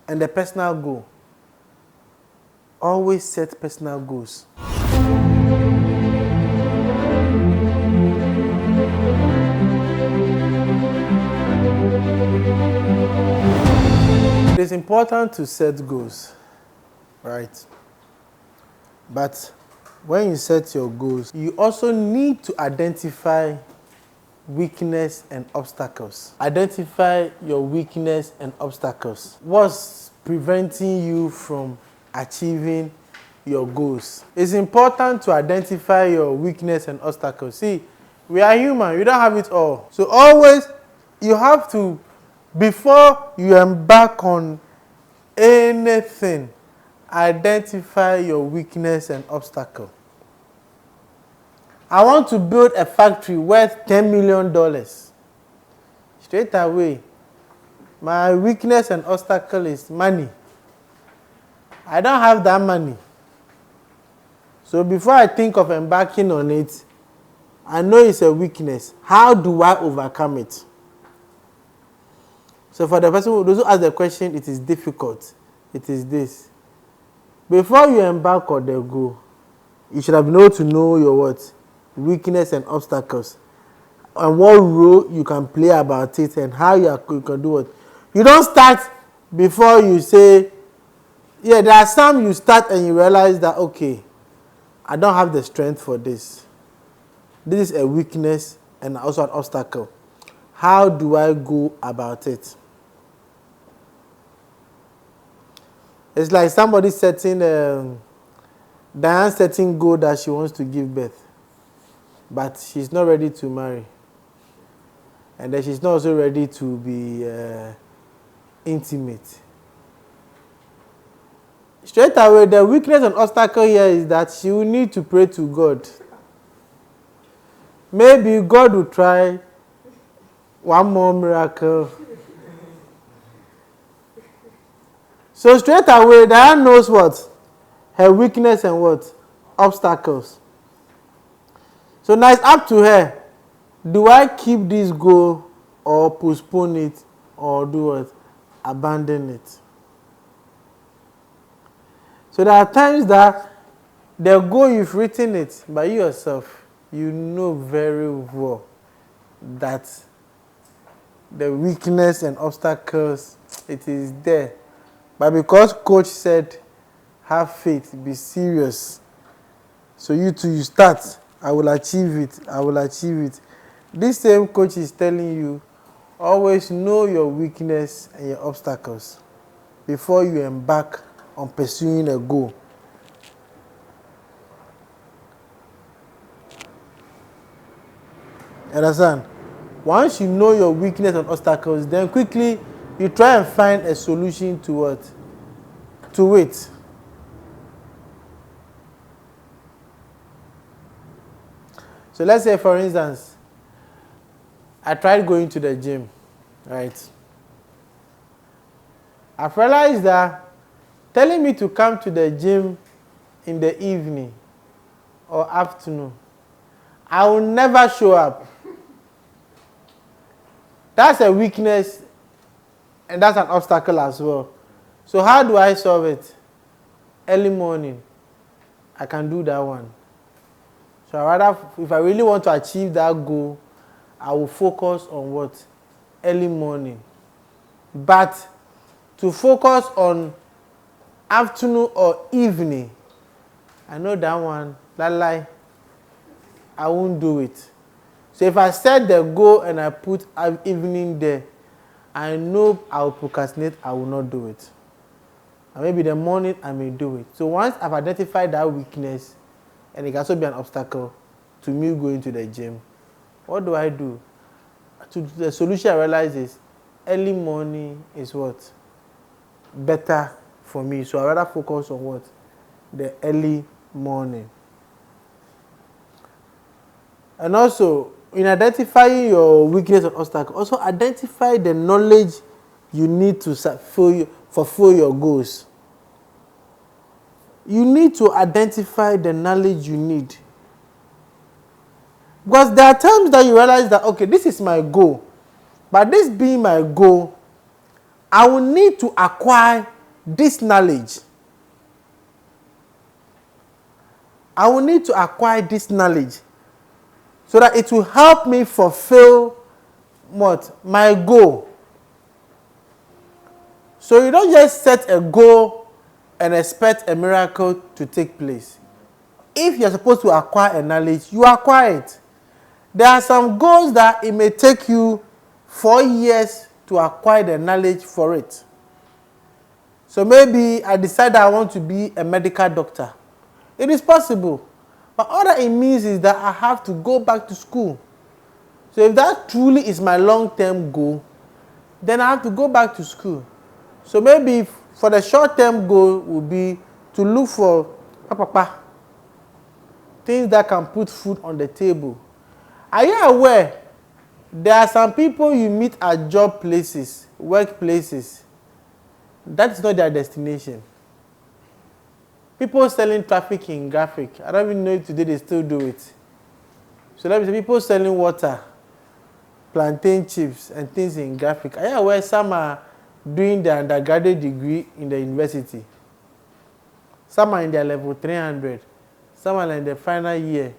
And the personal goal. Always set personal goals. It is important to set goals, right? But when you set your goals, you also need to identify weakness and obstacles. Identify your weakness and obstacles. What's preventing you from achieving your goals? It's important to identify your weakness and obstacles. See, we are human. We don't have it all. So always, you have to, before you embark on anything, identify your weakness and obstacle. I want to build a factory worth $10 million. Straight away, my weakness and obstacle is money. I don't have that money. So before I think of embarking on it, I know it's a weakness. How do I overcome it? So for the person who ask the question, it is difficult. It is this. Before you embark on the goal, you should have been able to know your what? Weakness and obstacles. And what role you can play about it and how you can do it. You don't start before you say, yeah, there are some you start and you realize that, okay, I don't have the strength for this. This is a weakness and also an obstacle. How do I go about it? It's like somebody setting, Diane setting goal that she wants to give birth. But she's not ready to marry. And then she's not also ready to be intimate. Straight away, the weakness and obstacle here is that she will need to pray to God. Maybe God will try one more miracle. So straight away, Diane knows what? Her weakness and what? Obstacles. So now it's up to her. Do I keep this goal or postpone it or do what? Abandon it. So there are times that the goal you've written it by yourself, you know very well that the weakness and obstacles, it is there. But because coach said, have faith, be serious. So you too, you start. I will achieve it. I will achieve it. This same coach is telling you, always know your weakness and your obstacles before you embark on pursuing a goal. Understand? Once you know your weakness and obstacles, then quickly you try and find a solution to what? To it. So let's say, for instance, I tried going to the gym, right? I've realized that telling me to come to the gym in the evening or afternoon, I will never show up. That's a weakness and that's an obstacle as well. So how do I solve it? Early morning, I can do that one. So I rather, if I really want to achieve that goal, I will focus on what? Early morning. But to focus on afternoon or evening, I know that one, that lie, I won't do it. So if I set the goal and I put evening there, I know I will procrastinate, I will not do it. and maybe the morning I may do it. So once I've identified that weakness, and it can also be an obstacle to me going to the gym, what do? The solution I realize is early morning is what? Better for me. So I rather focus on what? The early morning. And also, in identifying your weakness and obstacle, also identify the knowledge you need to fulfill your goals. You need to identify the knowledge you need. Because there are times that you realize that, okay, this is my goal. But this being my goal, I will need to acquire this knowledge. I will need to acquire this knowledge so that it will help me fulfill what? My goal. So you don't just set a goal and expect a miracle to take place. If you're supposed to acquire a knowledge, you acquire it. There are some goals that it may take you 4 years to acquire the knowledge for it. So maybe I decide I want to be a medical doctor. It is possible. But all that it means is that I have to go back to school. So if that truly is my long-term goal, then I have to go back to school. So maybe for the short-term goal would be to look for things that can put food on the table. Are you aware there are some people you meet at job places, workplaces, that is not their destination. People selling traffic in graphic. I don't even know if today they still do it. So let me say people selling water, plantain chips, and things in graphic. Are you aware some are doing their undergraduate degree in the university? Some are in their level 300. Some are in the final year.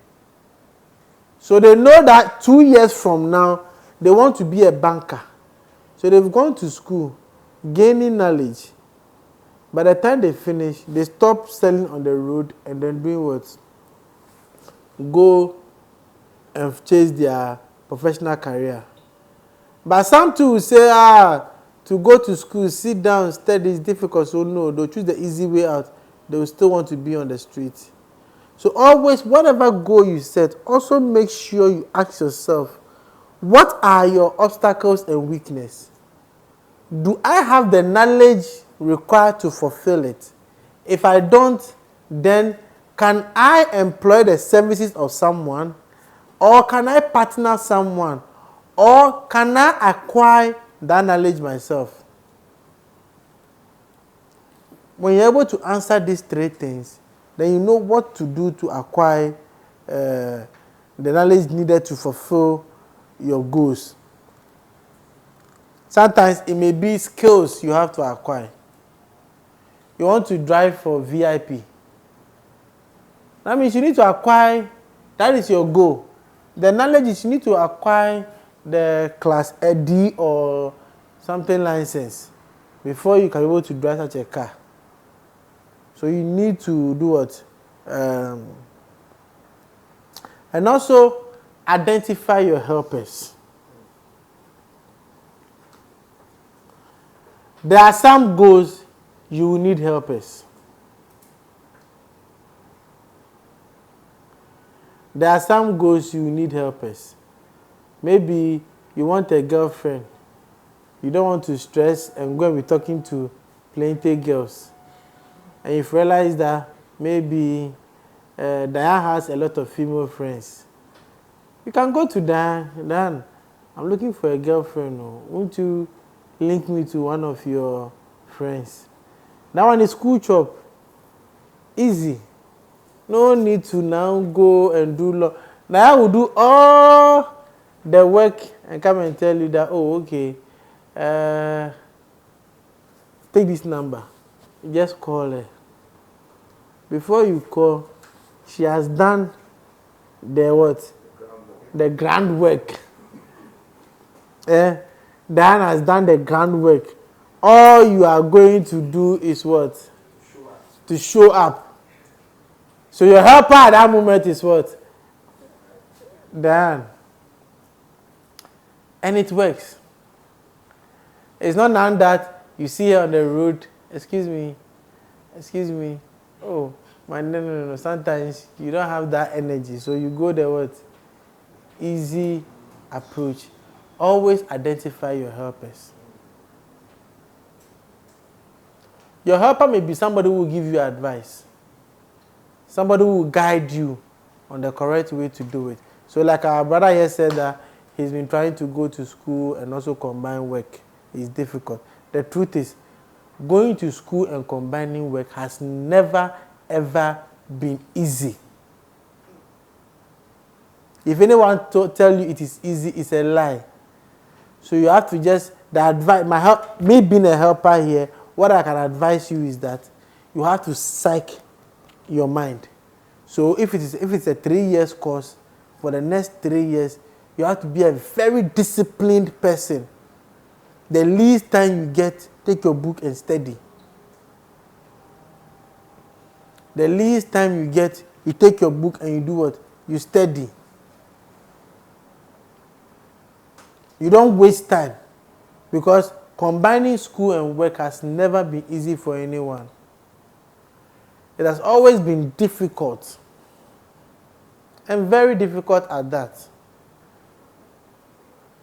So they know that 2 years from now, they want to be a banker. So they've gone to school, gaining knowledge. By the time they finish, they stop selling on the road and then doing what? Go and chase their professional career. But some too will say, to go to school, sit down, study is difficult. So no, they'll choose the easy way out. They will still want to be on the street. So always, whatever goal you set, also make sure you ask yourself, what are your obstacles and weaknesses? Do I have the knowledge required to fulfill it? If I don't, then can I employ the services of someone? Or can I partner someone? Or can I acquire that knowledge myself? When you're able to answer these 3 things, then you know what to do to acquire the knowledge needed to fulfill your goals. Sometimes it may be skills you have to acquire. You want to drive for VIP. That means you need to acquire, that is your goal. The knowledge is you need to acquire the class D or something license before you can be able to drive such a car. So you need to do what? And also identify your helpers. There are some goals you will need helpers. There are some goals you will need helpers. Maybe you want a girlfriend. You don't want to stress and go and be talking to plenty girls. And you've realized that maybe Diane has a lot of female friends. You can go to Diane. Diane, I'm looking for a girlfriend. Won't you link me to one of your friends? That one is school chop. Easy. No need to now go and do law. Now I will do all the work and come and tell you that, oh, okay, take this number. Just call her. Before you call, she has done the what? The groundwork. Diane has done the groundwork. All you are going to do is what? To show up. So your helper at that moment is what? Diane. And it works. It's not now that you see her on the road, excuse me, excuse me. Oh, no. Sometimes you don't have that energy, so you go the what? Easy approach. Always identify your helpers. Your helper may be somebody who will give you advice. Somebody who will guide you on the correct way to do it. So like our brother here said that he's been trying to go to school and also combine work. It's difficult. The truth is, going to school and combining work has never ever been easy. If anyone tell you it is easy, it's a lie. So you have to just, me being a helper here, what I can advise you is that you have to psych your mind. So if it's a 3 years course, for the next 3 years, you have to be a very disciplined person. The least time you get, take your book and study. The least time you get, you take your book and you do what? You study. You don't waste time, because combining school and work has never been easy for anyone. It has always been difficult, and very difficult at that.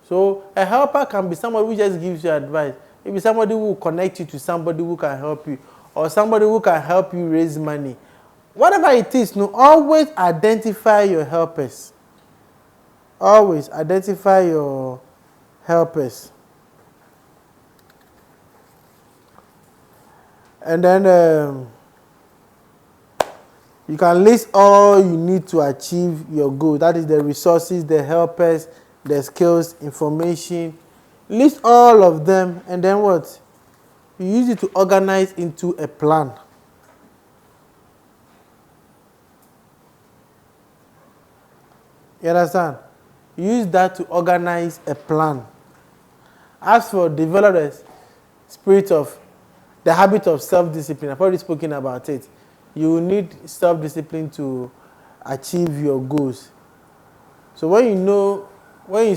So a helper can be somebody who just gives you advice. Maybe somebody who will connect you to somebody who can help you, or somebody who can help you raise money. Whatever it is, always identify your helpers. Always identify your helpers. And then you can list all you need to achieve your goal. That is the resources, the helpers, the skills, information. List all of them, and then what? You use it to organize into a plan. You understand? Use that to organize a plan. As for develop the habit of self-discipline, I've already spoken about it. You need self-discipline to achieve your goals. So when you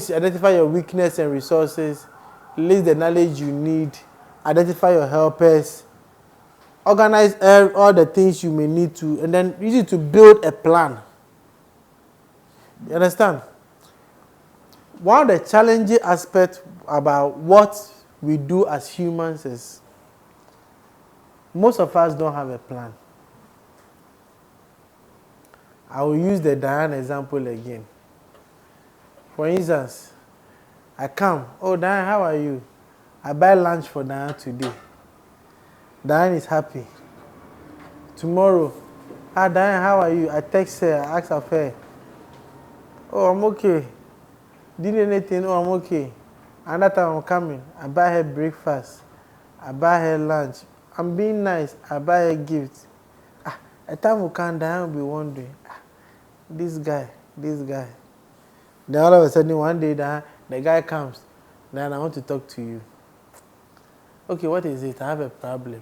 identify your weakness and resources, list the knowledge you need, identify your helpers, organize all the things you may need to, and then use it to build a plan. You understand? One of the challenging aspects about what we do as humans is most of us don't have a plan. I will use the Diane example again. For instance, I come, oh Diane, how are you? I buy lunch for Diane today. Diane is happy. Tomorrow, Diane, how are you? I text her, I ask of her, oh, I'm okay. Did anything? Oh, I'm okay. Another time I'm coming, I buy her breakfast. I buy her lunch. I'm being nice. I buy her gifts. A time will come, Diane will be wondering, this guy. Then all of a sudden, one day, the guy comes. Then I want to talk to you. Okay, what is it? I have a problem.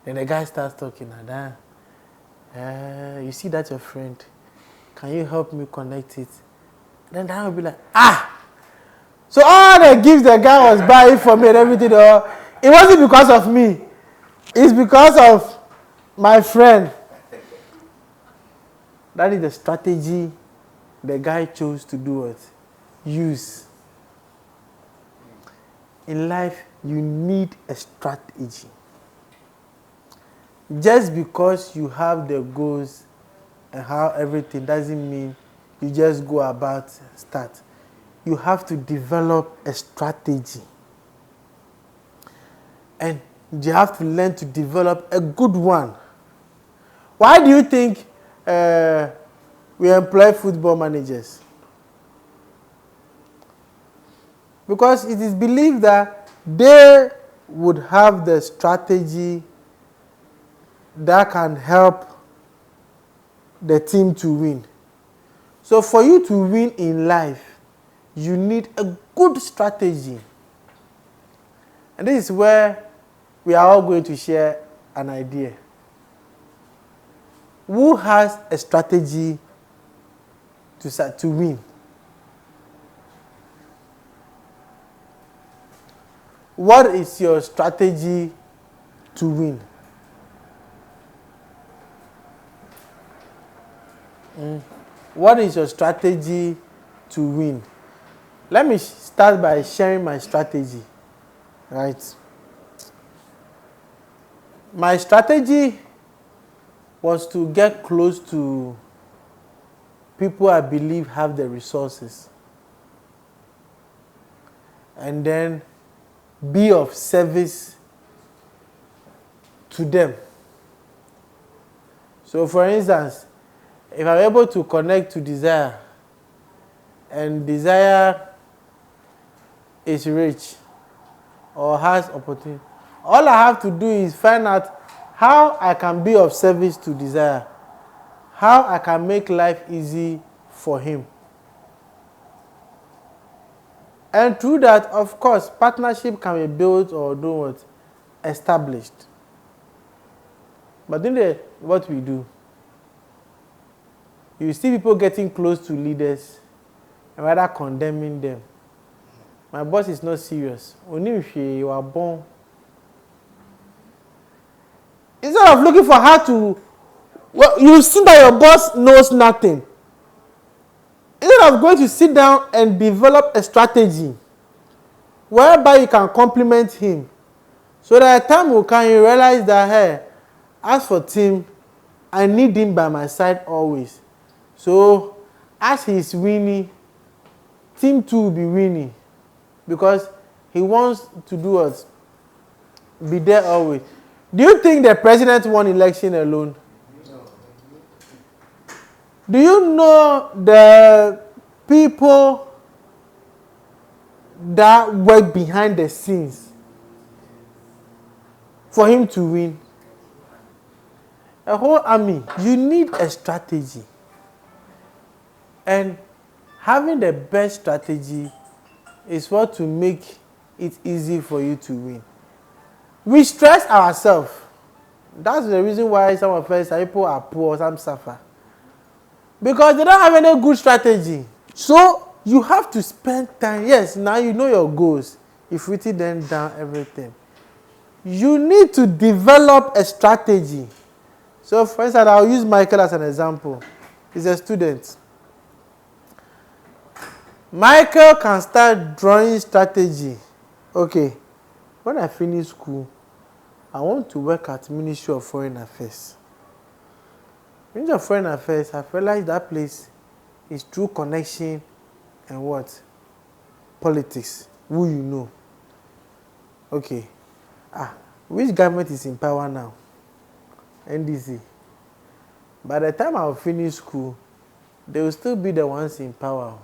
Then the guy starts talking. You see that your friend? Can you help me connect it? Then Diane will be like, so all the gifts the guy was buying for me and everything, it wasn't because of me. It's because of my friend. That is the strategy the guy chose to do it. Use. In life, you need a strategy. Just because you have the goals and how everything doesn't mean you just go about start. You have to develop a strategy. And you have to learn to develop a good one. Why do you think we employ football managers? Because it is believed that they would have the strategy that can help the team to win. So for you to win in life, you need a good strategy. And this is where we are all going to share an idea. Who has a strategy to win? What is your strategy to win? what is your strategy to win? Let me start by sharing my strategy, right? My strategy was to get close to people I believe have the resources, and then be of service to them. So for instance, if I'm able to connect to Desire, and Desire is rich or has opportunity, all I have to do is find out how I can be of service to Desire, how I can make life easy for him. And through that, of course, partnership can be built or do what? Established. But then what we do, you see people getting close to leaders and rather condemning them. My boss is not serious. Only if you are born. Instead of looking for how to, well, you see that your boss knows nothing. Instead of going to sit down and develop a strategy whereby you can compliment him, so that a time will come you realize that, hey, as for Tim, I need him by my side always. So as he's winning, Tim too will be winning, because he wants to do what? Be there always. Do you think the president won election alone? Do you know the people that work behind the scenes for him to win? A whole army. You need a strategy. And having the best strategy is what to make it easy for you to win. We stress ourselves. That's the reason why some of us people are poor, some suffer. Because they don't have any good strategy. So you have to spend time. Yes, now you know your goals. You've written them down, everything. You need to develop a strategy. So for instance, I'll use Michael as an example. He's a student. Michael can start drawing strategy. Okay, when I finish school, I want to work at Ministry of Foreign Affairs. Ministry of Foreign Affairs, I've realized that place is through connection and what? Politics. Who you know. Okay. Which government is in power now? NDC. By the time I'll finish school, they will still be the ones in power.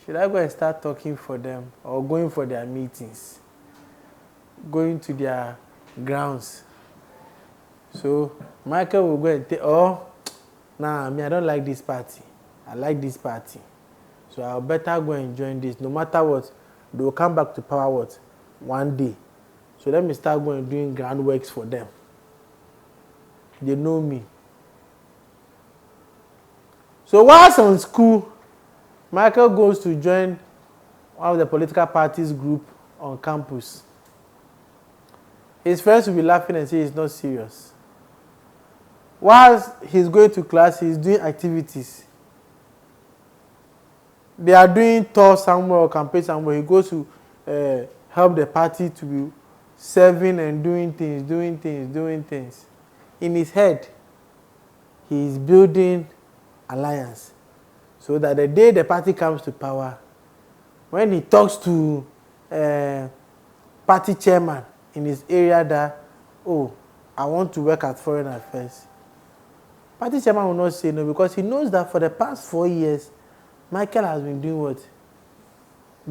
Should I go and start talking for them or going for their meetings? Going to their grounds? So Michael will go and take, I don't like this party. I like this party. So I'll better go and join this. No matter what, they will come back to power what? One day. So let me start going and doing groundworks for them. They know me. So whilst on school, Michael goes to join one of the political parties group on campus. His friends will be laughing and say he's not serious. Whilst he's going to class, he's doing activities. They are doing tour somewhere or campaign somewhere. He goes to help the party to be serving and doing things. In his head, he is building alliance. So that the day the party comes to power, when he talks to party chairman in his area that, I want to work at Foreign Affairs, party chairman will not say no, because he knows that for the past 4 years, Michael has been doing what?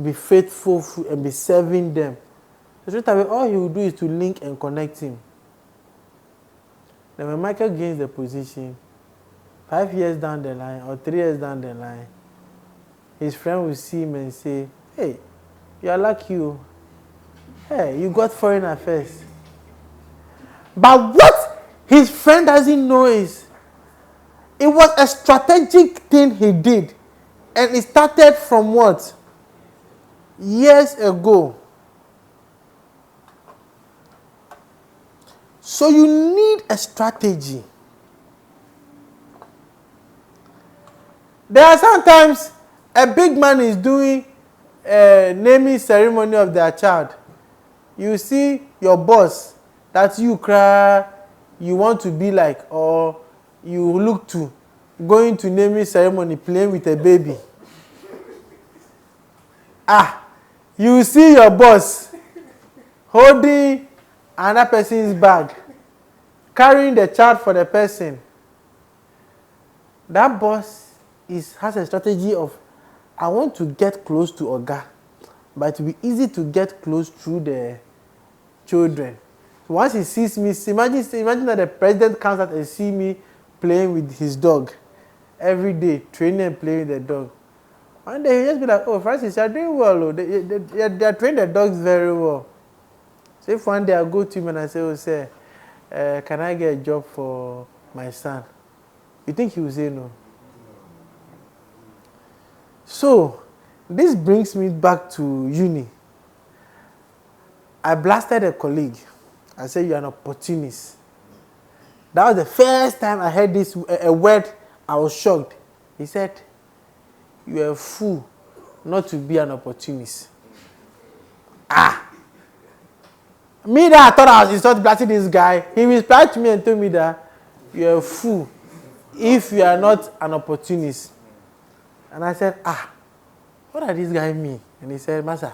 Be faithful and be serving them. So straight away, all he will do is to link and connect him. Then when Michael gains the position, 5 years down the line or 3 years down the line, his friend will see him and say, hey, you are lucky. Hey, you got Foreign Affairs. But what his friend doesn't know is, it was a strategic thing he did. And it started from what? Years ago. So you need a strategy. There are sometimes a big man is doing a naming ceremony of their child. You see your boss that you cry, you want to be like, or you look to, going to naming ceremony, playing with a baby. You see your boss holding another person's bag, carrying the child for the person. That boss has a strategy of, I want to get close to Oga, but it will be easy to get close through the children. So once he sees me, imagine that the president comes out and see me playing with his dog every day, training and playing with the dog. One day he'll just be like, oh, Francis, you're doing well. They're training the dogs very well. So if one day I go to him and I say, oh, sir, can I get a job for my son? You think he will say no? So this brings me back to uni. I blasted a colleague. I said, you're an opportunist. That was the first time I heard this a word. I was shocked. He said, you're a fool not to be an opportunist. Me that I thought I was just blasting this guy, he replied to me and told me that you're a fool if you are not an opportunist. And I said, what does this guy mean? And he said, Master,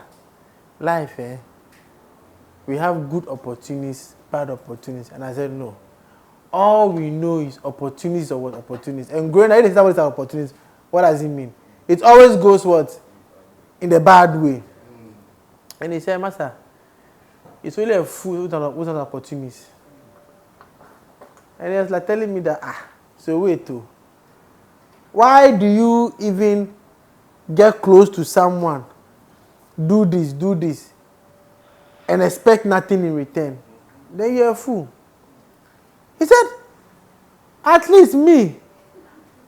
life, we have good opportunities, bad opportunities. And I said, no. All we know is opportunities or what opportunities. And growing up, what is an opportunity? What does it mean? It always goes what? In the bad way. And he said, Master, it's only a fool who's an opportunist. And he was like telling me that, so wait too. Why do you even get close to someone, do this, and expect nothing in return? Then you're a fool. He said, at least me,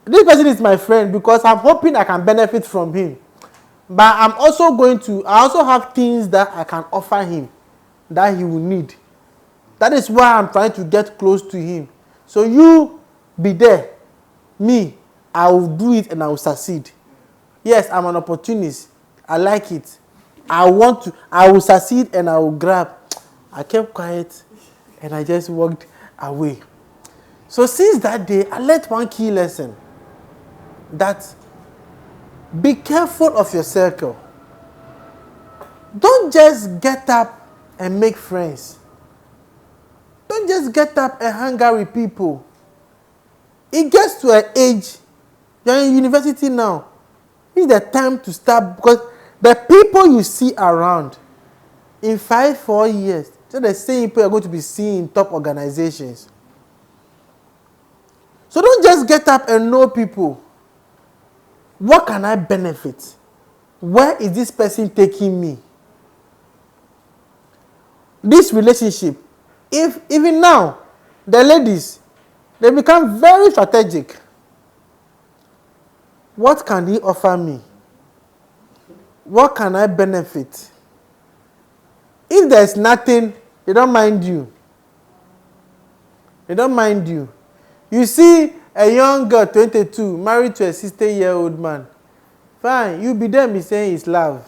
this person is my friend because I'm hoping I can benefit from him. But I also have things that I can offer him that he will need. That is why I'm trying to get close to him. So you be there. Me, I will do it and I will succeed. Yes, I'm an opportunist. I like it. I will succeed and I will grab. I kept quiet and I just walked away. So since that day, I learned one key lesson. That be careful of your circle. Don't just get up and make friends. Don't just get up and hang out with people. It gets to an age, you're in university now. It's the time to start, because the people you see around in 4 years, they're the same people you're going to be seeing in top organizations. So don't just get up and know people. What can I benefit? Where is this person taking me? This relationship, if even now, the ladies, they become very strategic. What can he offer me? What can I benefit? If there's nothing, they don't mind you. They don't mind you. You see a young girl, 22, married to a 60-year-old man. Fine, you be there, be saying it's love.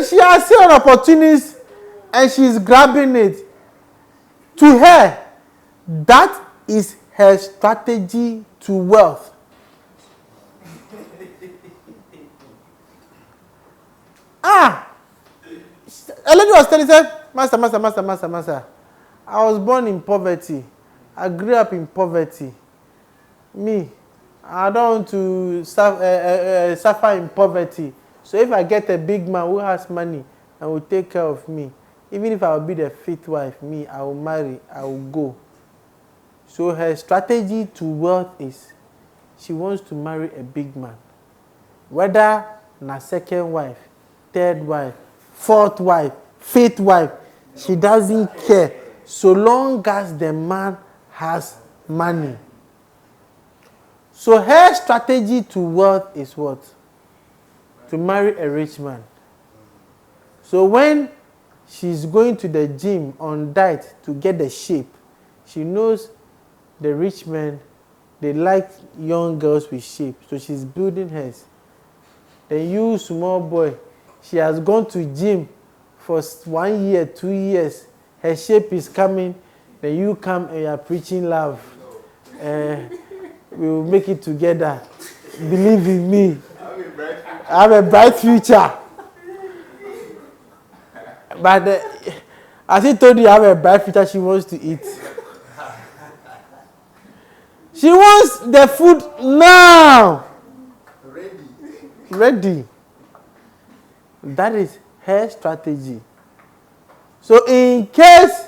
She has seen an opportunity and she's grabbing it. To her, that is her strategy to wealth. A lady was telling her, Master, I was born in poverty. I grew up in poverty. Me, I don't want to suffer in poverty. So if I get a big man who has money and will take care of me, even if I will be the fifth wife, me, I will marry, I will go. So her strategy to wealth is she wants to marry a big man. Whether na second wife, third wife, fourth wife, fifth wife, she doesn't care so long as the man has money. So her strategy to wealth is what? To marry a rich man. So when she's going to the gym on diet to get the shape, she knows the rich men, they like young girls with shape, so she's building hers. Then you, small boy, she has gone to gym for 1 year, 2 years. Her shape is coming. Then you come and you are preaching love. We will make it together. Believe in me. I have a bright future. But as he told you, I have a bright future, she wants to eat. She wants the food now. Ready. That is her strategy. So in case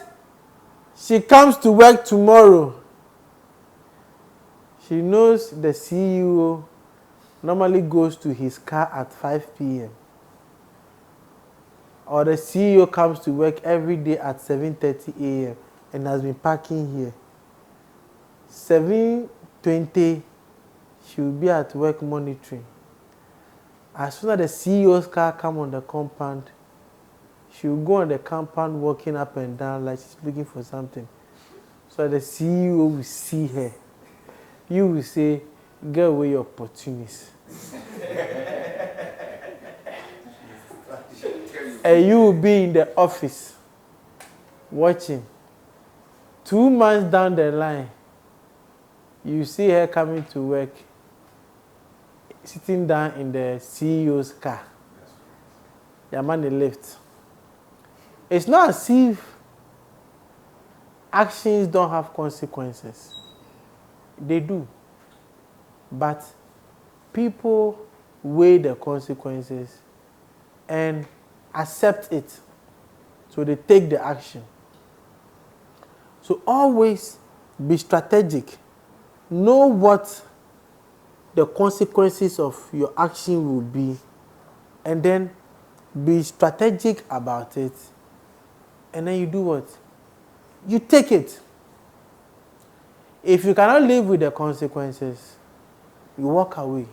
she comes to work tomorrow, she knows the CEO normally goes to his car at 5 p.m. Or the CEO comes to work every day at 7:30 a.m. and has been parking here. 7:20, she will be at work monitoring. As soon as the CEO's car comes on the compound, she will go on the compound walking up and down like she's looking for something. So the CEO will see her. You will say, get away your opportunities. And you will be in the office watching. 2 months down the line, you see her coming to work, sitting down in the CEO's car. Your money left. It's not as if actions don't have consequences. They do. But people weigh the consequences and accept it. So they take the action. So always be strategic. Know what the consequences of your action will be, and then be strategic about it. And then you do what? You take it. If you cannot live with the consequences, you walk away.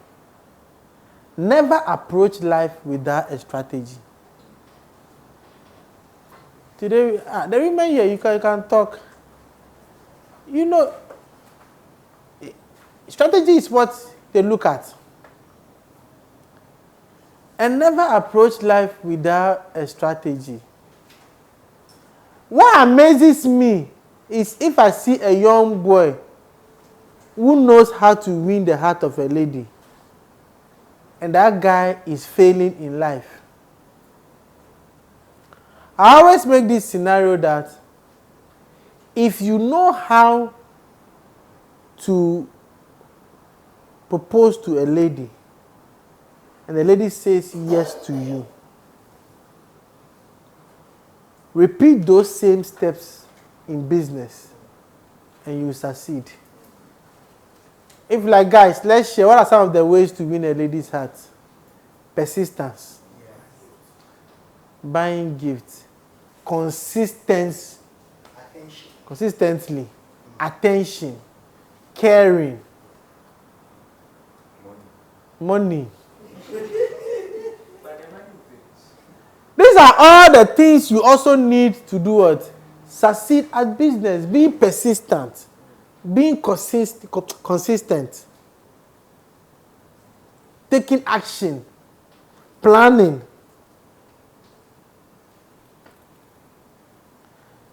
Never approach life without a strategy. Today, the women here, you can talk. You know, strategy is what they look at. And never approach life without a strategy. What amazes me is if I see a young boy who knows how to win the heart of a lady, and that guy is failing in life. I always make this scenario that if you know how to propose to a lady, and the lady says yes to you, repeat those same steps in business and you succeed. If like guys, let's share what are some of the ways to win a lady's heart. Persistence. Buying gifts. Consistency. Consistently. Attention. Caring. Money. These are all the things you also need to do what? Succeed at business. Being persistent. Being consistent. Taking action. Planning.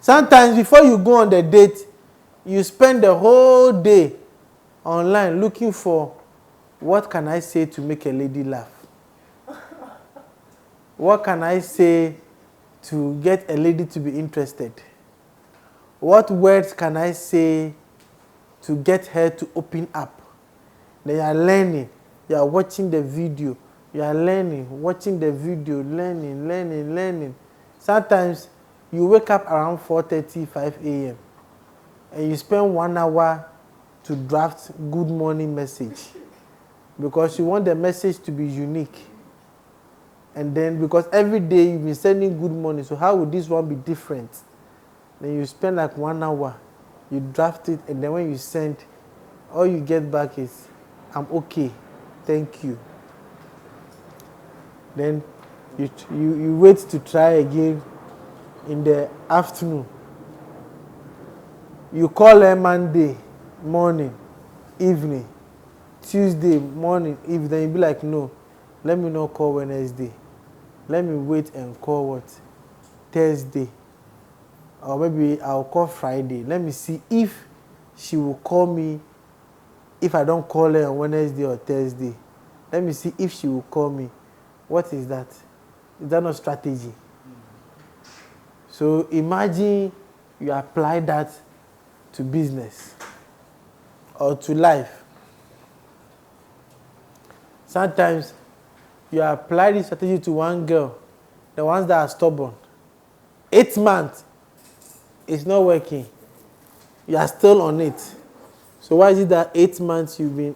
Sometimes before you go on the date, you spend the whole day online looking for what can I say to make a lady laugh? What can I say to get a lady to be interested? What words can I say to get her to open up? Then you are learning. You are watching the video. You are learning, watching the video, learning. Sometimes you wake up around 4:30, 5 a.m. and you spend 1 hour to draft good morning message because you want the message to be unique. And then because every day you've been sending good morning, so how would this one be different? Then you spend like 1 hour, you draft it, and then when you send, all you get back is, I'm okay, thank you. Then you wait to try again in the afternoon. You call her Monday, morning, evening. Tuesday, morning, evening. Then you be like, no, let me not call Wednesday. Let me wait and call what? Thursday. Or maybe I'll call Friday. Let me see if she will call me if I don't call her on Wednesday or Thursday. Let me see if she will call me. What is that? Is that not strategy? So imagine you apply that to business or to life. Sometimes you apply this strategy to one girl, the ones that are stubborn. 8 months, it's not working. You are still on it. So why is it that 8 months you've been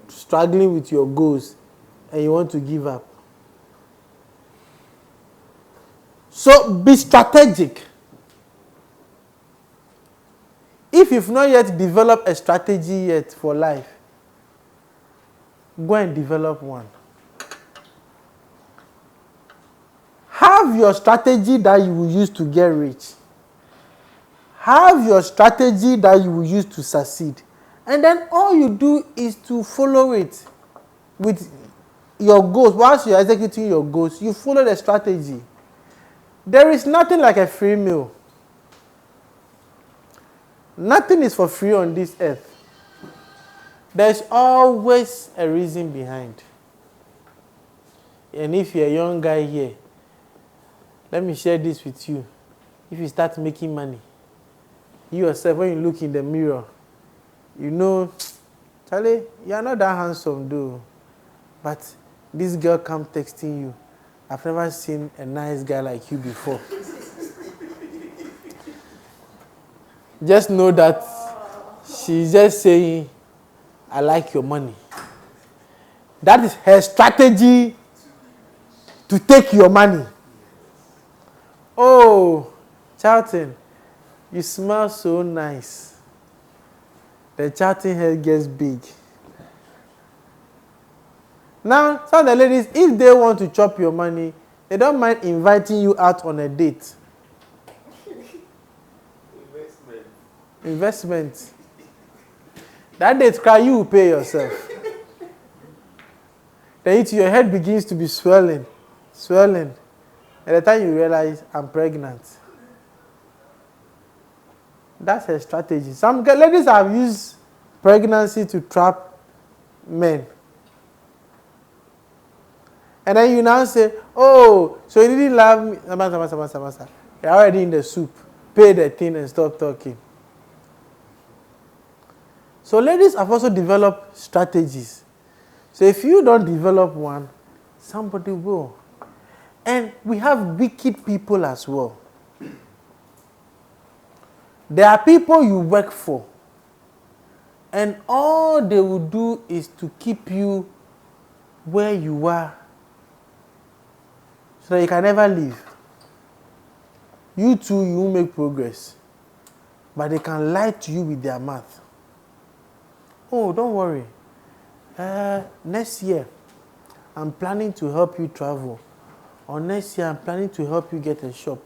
struggling with your goals and you want to give up? So be strategic. If you've not yet developed a strategy yet for life, go and develop one. Have your strategy that you will use to get rich. Have your strategy that you will use to succeed. And then all you do is to follow it with your goals. Once you're executing your goals, you follow the strategy. There is nothing like a free meal. Nothing is for free on this earth. There's always a reason behind. And if you're a young guy here, let me share this with you. If you start making money, you yourself, when you look in the mirror, you know, Charlie, you're not that handsome though. But this girl comes texting you. I've never seen a nice guy like you before. Just know that she's just saying, I like your money. That is her strategy to take your money. Oh, Charlton, you smell so nice. The Charlton head gets big. Now, some of the ladies, if they want to chop your money, they don't mind inviting you out on a date. Investment. That date cry, you will pay yourself. Then your head begins to be swelling. At the time you realize, I'm pregnant. That's a strategy. Some ladies have used pregnancy to trap men. And then you now say, oh, so you didn't love me. You're already in the soup. Pay the thing and stop talking. So ladies have also developed strategies. So if you don't develop one, somebody will. And we have wicked people as well. There are people you work for, and all they will do is to keep you where you are so that you can never leave. You too, you will make progress. But they can lie to you with their mouth. Oh, don't worry. Next year, I'm planning to help you travel. Or next year, I'm planning to help you get a shop.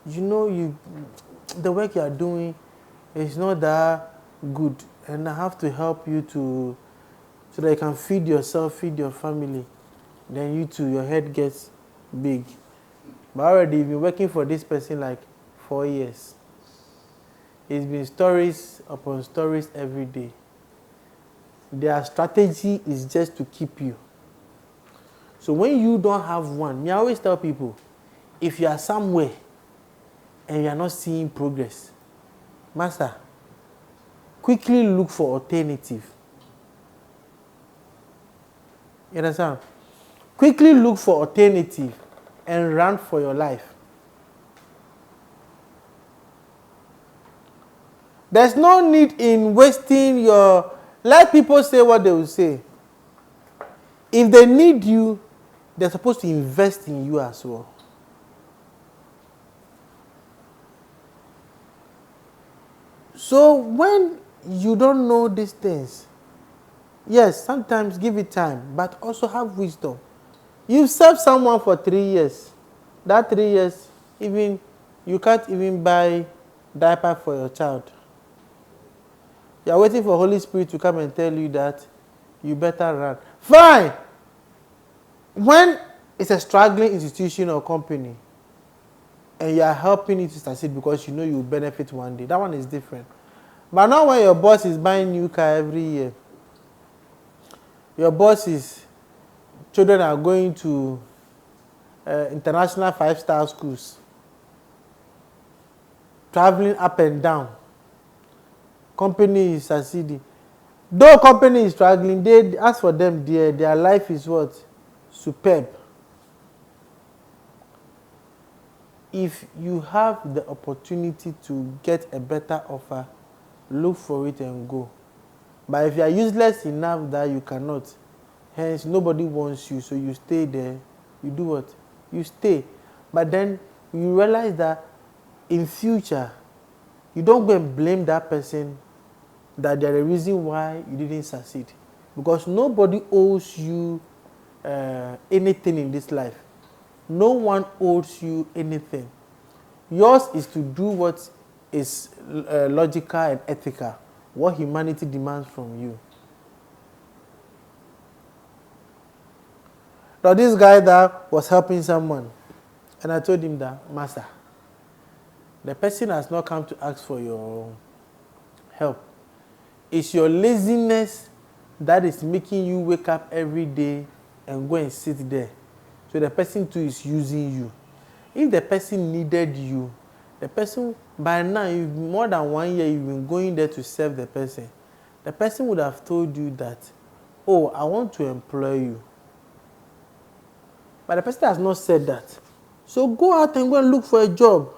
You know, the work you are doing is not that good. And I have to help you so that you can feed yourself, feed your family. Then you too, your head gets big. But already you've been working for this person like 4 years. It's been stories upon stories every day. Their strategy is just to keep you. So when you don't have one, I always tell people, if you are somewhere and you are not seeing progress, master, quickly look for alternative. You understand? Quickly look for alternative and run for your life. There's no need in wasting your... Let people say what they will say. If they need you, they're supposed to invest in you as well. So when you don't know these things, yes, sometimes give it time, but also have wisdom. You've served someone for 3 years. That 3 years, even you can't even buy diaper for your child. You are waiting for Holy Spirit to come and tell you that you better run. Fine. When it's a struggling institution or company, and you are helping it to succeed because you know you will benefit one day, that one is different. But not when your boss is buying new car every year. Your boss's children are going to international 5-star schools, traveling up and down. Company is succeeding. Though company is struggling, they, as for them, their life is what? Superb. If you have the opportunity to get a better offer, look for it and go. But if you are useless enough that you cannot, hence nobody wants you, so you stay there, you do what? You stay. But then you realize that in future, you don't go and blame that person that they're the reason why you didn't succeed. Because nobody owes you anything in this life. No one owes you anything. Yours is to do what is logical and ethical, what humanity demands from you. Now this guy that was helping someone, and I told him that, Master, the person has not come to ask for your help. It's your laziness that is making you wake up every day and go and sit there. So the person too is using you. If the person needed you, the person, by now, more than 1 year, you've been going there to serve the person would have told you that, oh, I want to employ you. But the person has not said that. So go out and go and look for a job.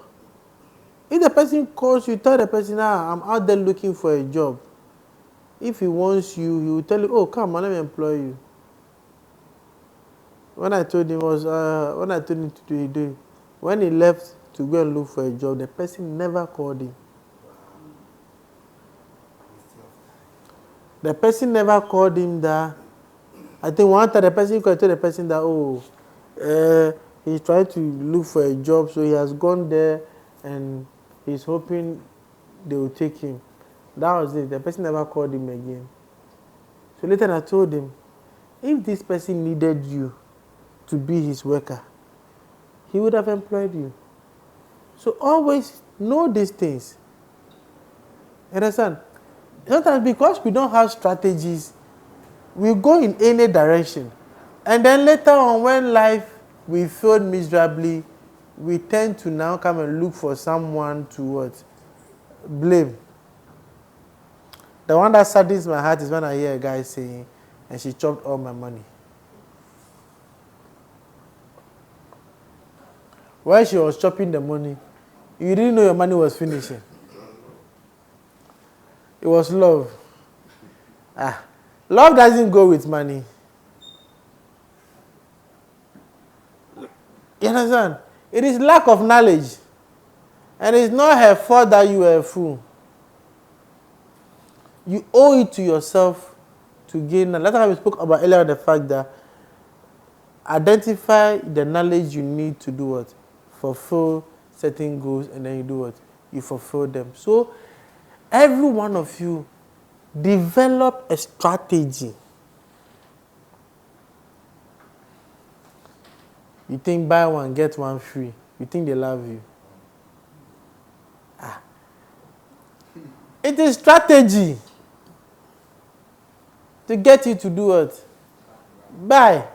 If the person calls you, tell the person, I'm out there looking for a job. If he wants you, he will tell you, oh, come on, let me employ you. When I told him to do it, when he left to go and look for a job, the person never called him. The person never called him that. I think one time the person called the person that, he's trying to look for a job, so he has gone there and he's hoping they will take him. That was it. The person never called him again. So later I told him, if this person needed you to be his worker, he would have employed you. So always know these things. Understand? Sometimes because we don't have strategies, we go in any direction. And then later on, when life we failed miserably, we tend to now come and look for someone to what? Blame. The one that saddens my heart is when I hear a guy saying, and she chopped all my money. While she was chopping the money, you didn't know your money was finishing. It was love. Love doesn't go with money. You understand? It is lack of knowledge. And it's not her fault that you are a fool. You owe it to yourself to gain. That's why we spoke about earlier the fact that identify the knowledge you need to do what? Fulfill certain goals, and then you do what? You fulfill them. So every one of you develop a strategy. You think buy one, get one free. You think they love you. It is strategy to get you to do what? Buy.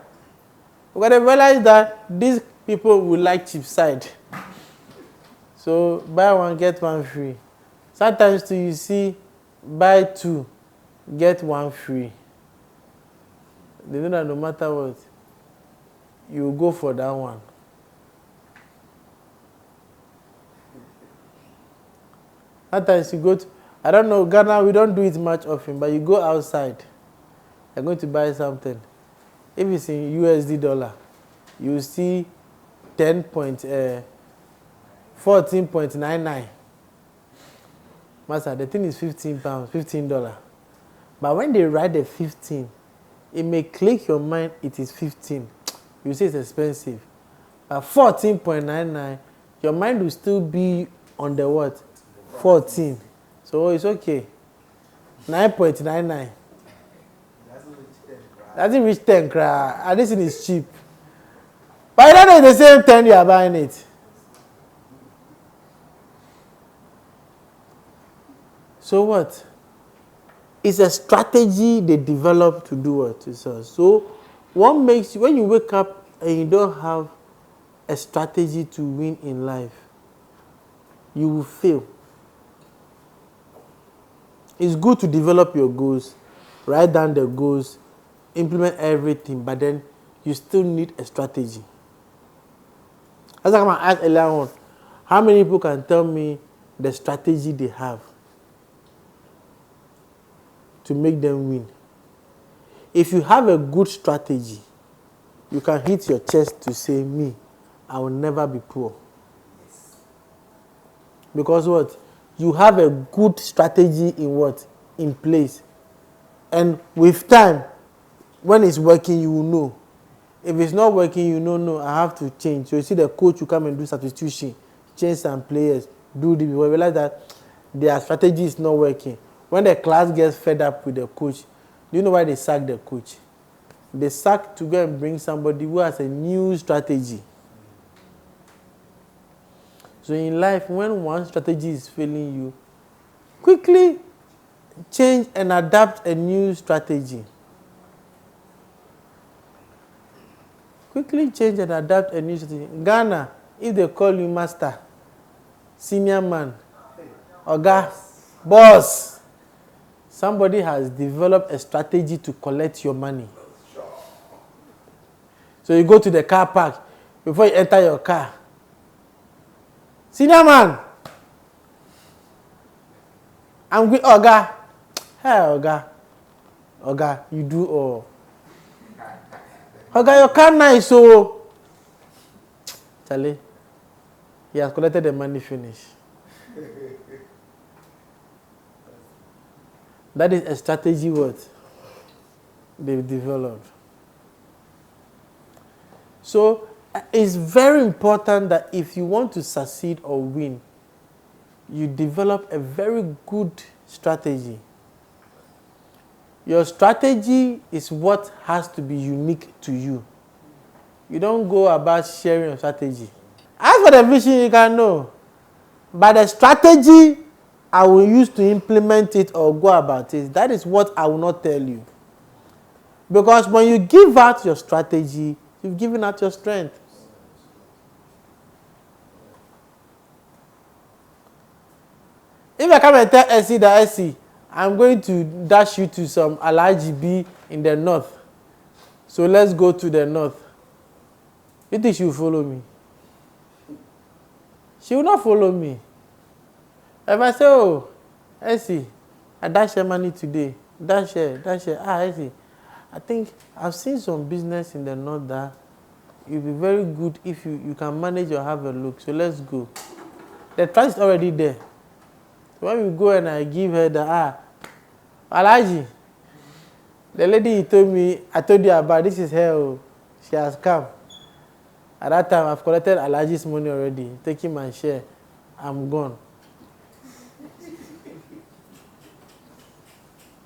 We're going to realize that these people will like cheap side. So buy one, get one free. Sometimes too, you see, buy two, get one free. They know that no matter what, you will go for that one. Sometimes you go to, I don't know, Ghana, we don't do it much often, but you go outside, you're going to buy something. If it's in USD dollar, you see 14.99. Master, the thing is £15, $15. But when they write the 15, it may click your mind, it is 15. You say it's expensive. But 14.99, your mind will still be on the what? 14. So it's okay. 9.99. Doesn't reach 10 cra. And this thing is cheap. But I don't know it's the same 10 you are buying it. So what? It's a strategy they develop to do what? So what makes you, when you wake up and you don't have a strategy to win in life, you will fail. It's good to develop your goals, write down the goals, implement everything, but then you still need a strategy. As I asked earlier on, how many people can tell me the strategy they have to make them win? If you have a good strategy, you can hit your chest to say, me, I will never be poor. Because what? You have a good strategy in what? In place. And with time, when it's working, you will know. If it's not working, you know, no, I have to change. So you see the coach will come and do substitution, change some players, do the, we realize that their strategy is not working. When the class gets fed up with the coach, do you know why they sack the coach? They sack to go and bring somebody who has a new strategy. So in life, when one strategy is failing you, quickly change and adapt a new strategy. Quickly change and adapt a new strategy. Ghana, if they call you master, senior man, oga, boss, somebody has developed a strategy to collect your money. So you go to the car park, before you enter your car, senior man, I'm with oga. Hey, oga, you do all. Oga, your car nice, so Charlie, he has collected the money, finish. That is a strategy what they've developed. So it's very important that if you want to succeed or win, you develop a very good strategy. Your strategy is what has to be unique to you. You don't go about sharing your strategy. As for the vision, you can know. But the strategy I will use to implement it or go about it, that is what I will not tell you. Because when you give out your strategy, you've given out your strength. If I come and tell Essie that Essie, I'm going to dash you to some Alhaji B in the north. So let's go to the north. You think she will follow me? She will not follow me. If I say, oh, Essie, I dash her money today. Dash her. Essie, I think I've seen some business in the north that it will be very good if you can manage or have a look. So let's go. The trust is already there. So when we go and I give her the, Alhaji, the lady I told you about, this is her. She has come. At that time, I've collected Alhaji's money already, taking my share. I'm gone.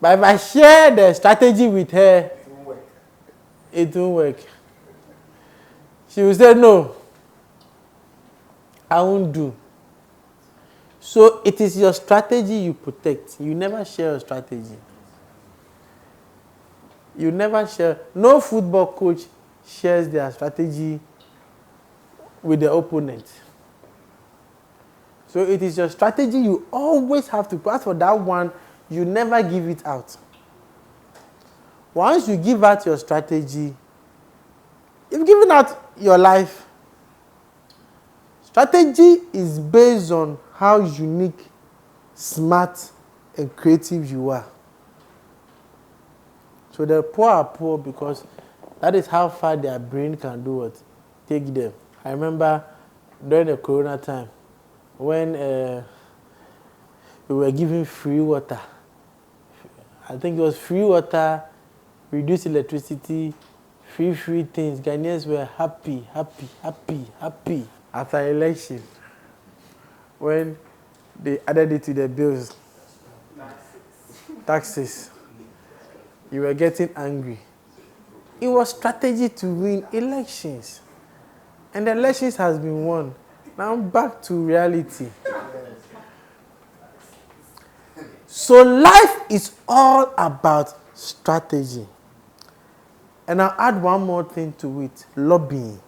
But if I share the strategy with her, it won't work. She will say, no, I won't do. So it is your strategy you protect. You never share your strategy. You never share. No football coach shares their strategy with the opponent. So it is your strategy you always have to pass for that one. You never give it out. Once you give out your strategy, you've given out your life. Strategy is based on how unique, smart, and creative you are. So the poor are poor because that is how far their brain can do what? Take them. I remember during the Corona time when we were giving free water. I think it was free water, reduced electricity, free things. Ghanaians were happy. After election, when they added it to the bills, taxes. You were getting angry. It was strategy to win elections. And the elections has been won. Now back to reality. So life is all about strategy. And I'll add one more thing to it, lobbying.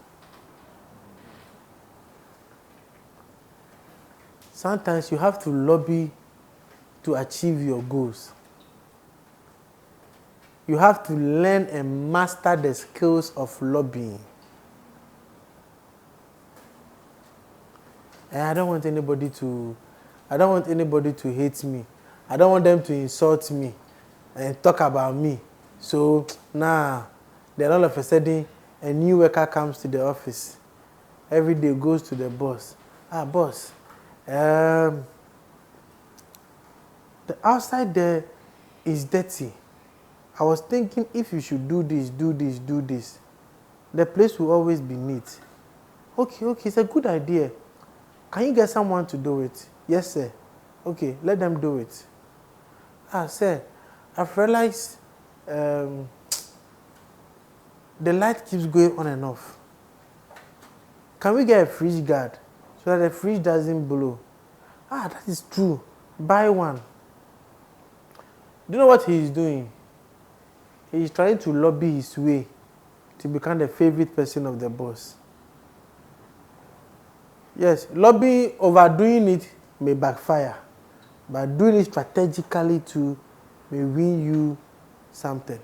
Sometimes you have to lobby to achieve your goals. You have to learn and master the skills of lobbying. And I don't want anybody to hate me. I don't want them to insult me and talk about me. So now, then all of a sudden, a new worker comes to the office. Every day goes to the boss. Boss, the outside there is dirty. I was thinking if you should do this, the place will always be neat. Okay, it's a good idea. Can you get someone to do it? Yes, sir. Okay, let them do it. Sir, I've realized the light keeps going on and off. Can we get a fridge guard so that the fridge doesn't blow? That is true. Buy one. Do you know what he is doing? He is trying to lobby his way to become the favorite person of the boss. Yes, lobbying, overdoing it may backfire, but doing it strategically too may win you something.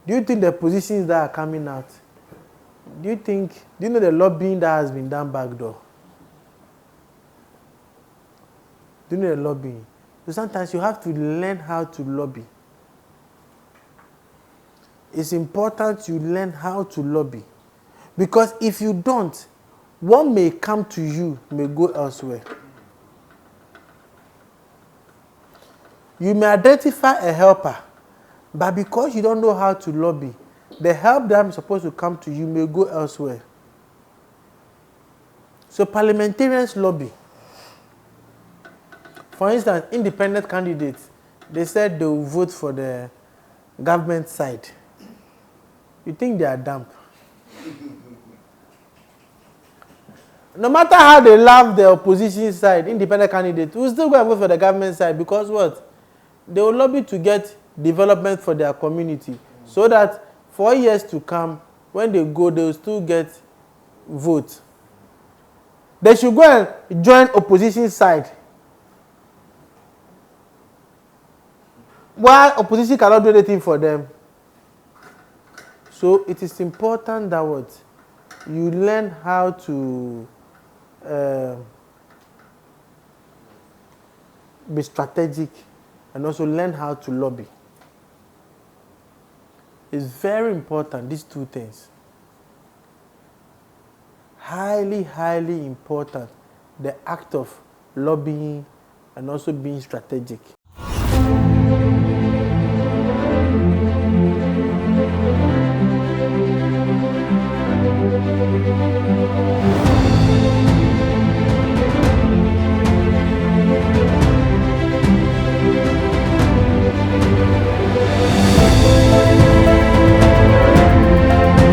Do you think the positions that are coming out, do you know the lobbying that has been done back door? Do you know the lobbying? So sometimes you have to learn how to lobby. It's important you learn how to lobby. Because if you don't, what may come to you may go elsewhere. You may identify a helper, but because you don't know how to lobby, the help that is supposed to come to you may go elsewhere. So parliamentarians lobby. For instance, independent candidates, they said they will vote for the government side. You think they are dumb? No matter how they love the opposition side, independent candidates, we'll still go and vote for the government side because what? They will lobby to get development for their community so that 4 years to come, when they go, they will still get votes. They should go and join opposition side. Why opposition cannot do anything for them? So it is important that what? You learn how to be strategic and also learn how to lobby. It's very important, these two things. Highly, highly important. The act of lobbying and also being strategic.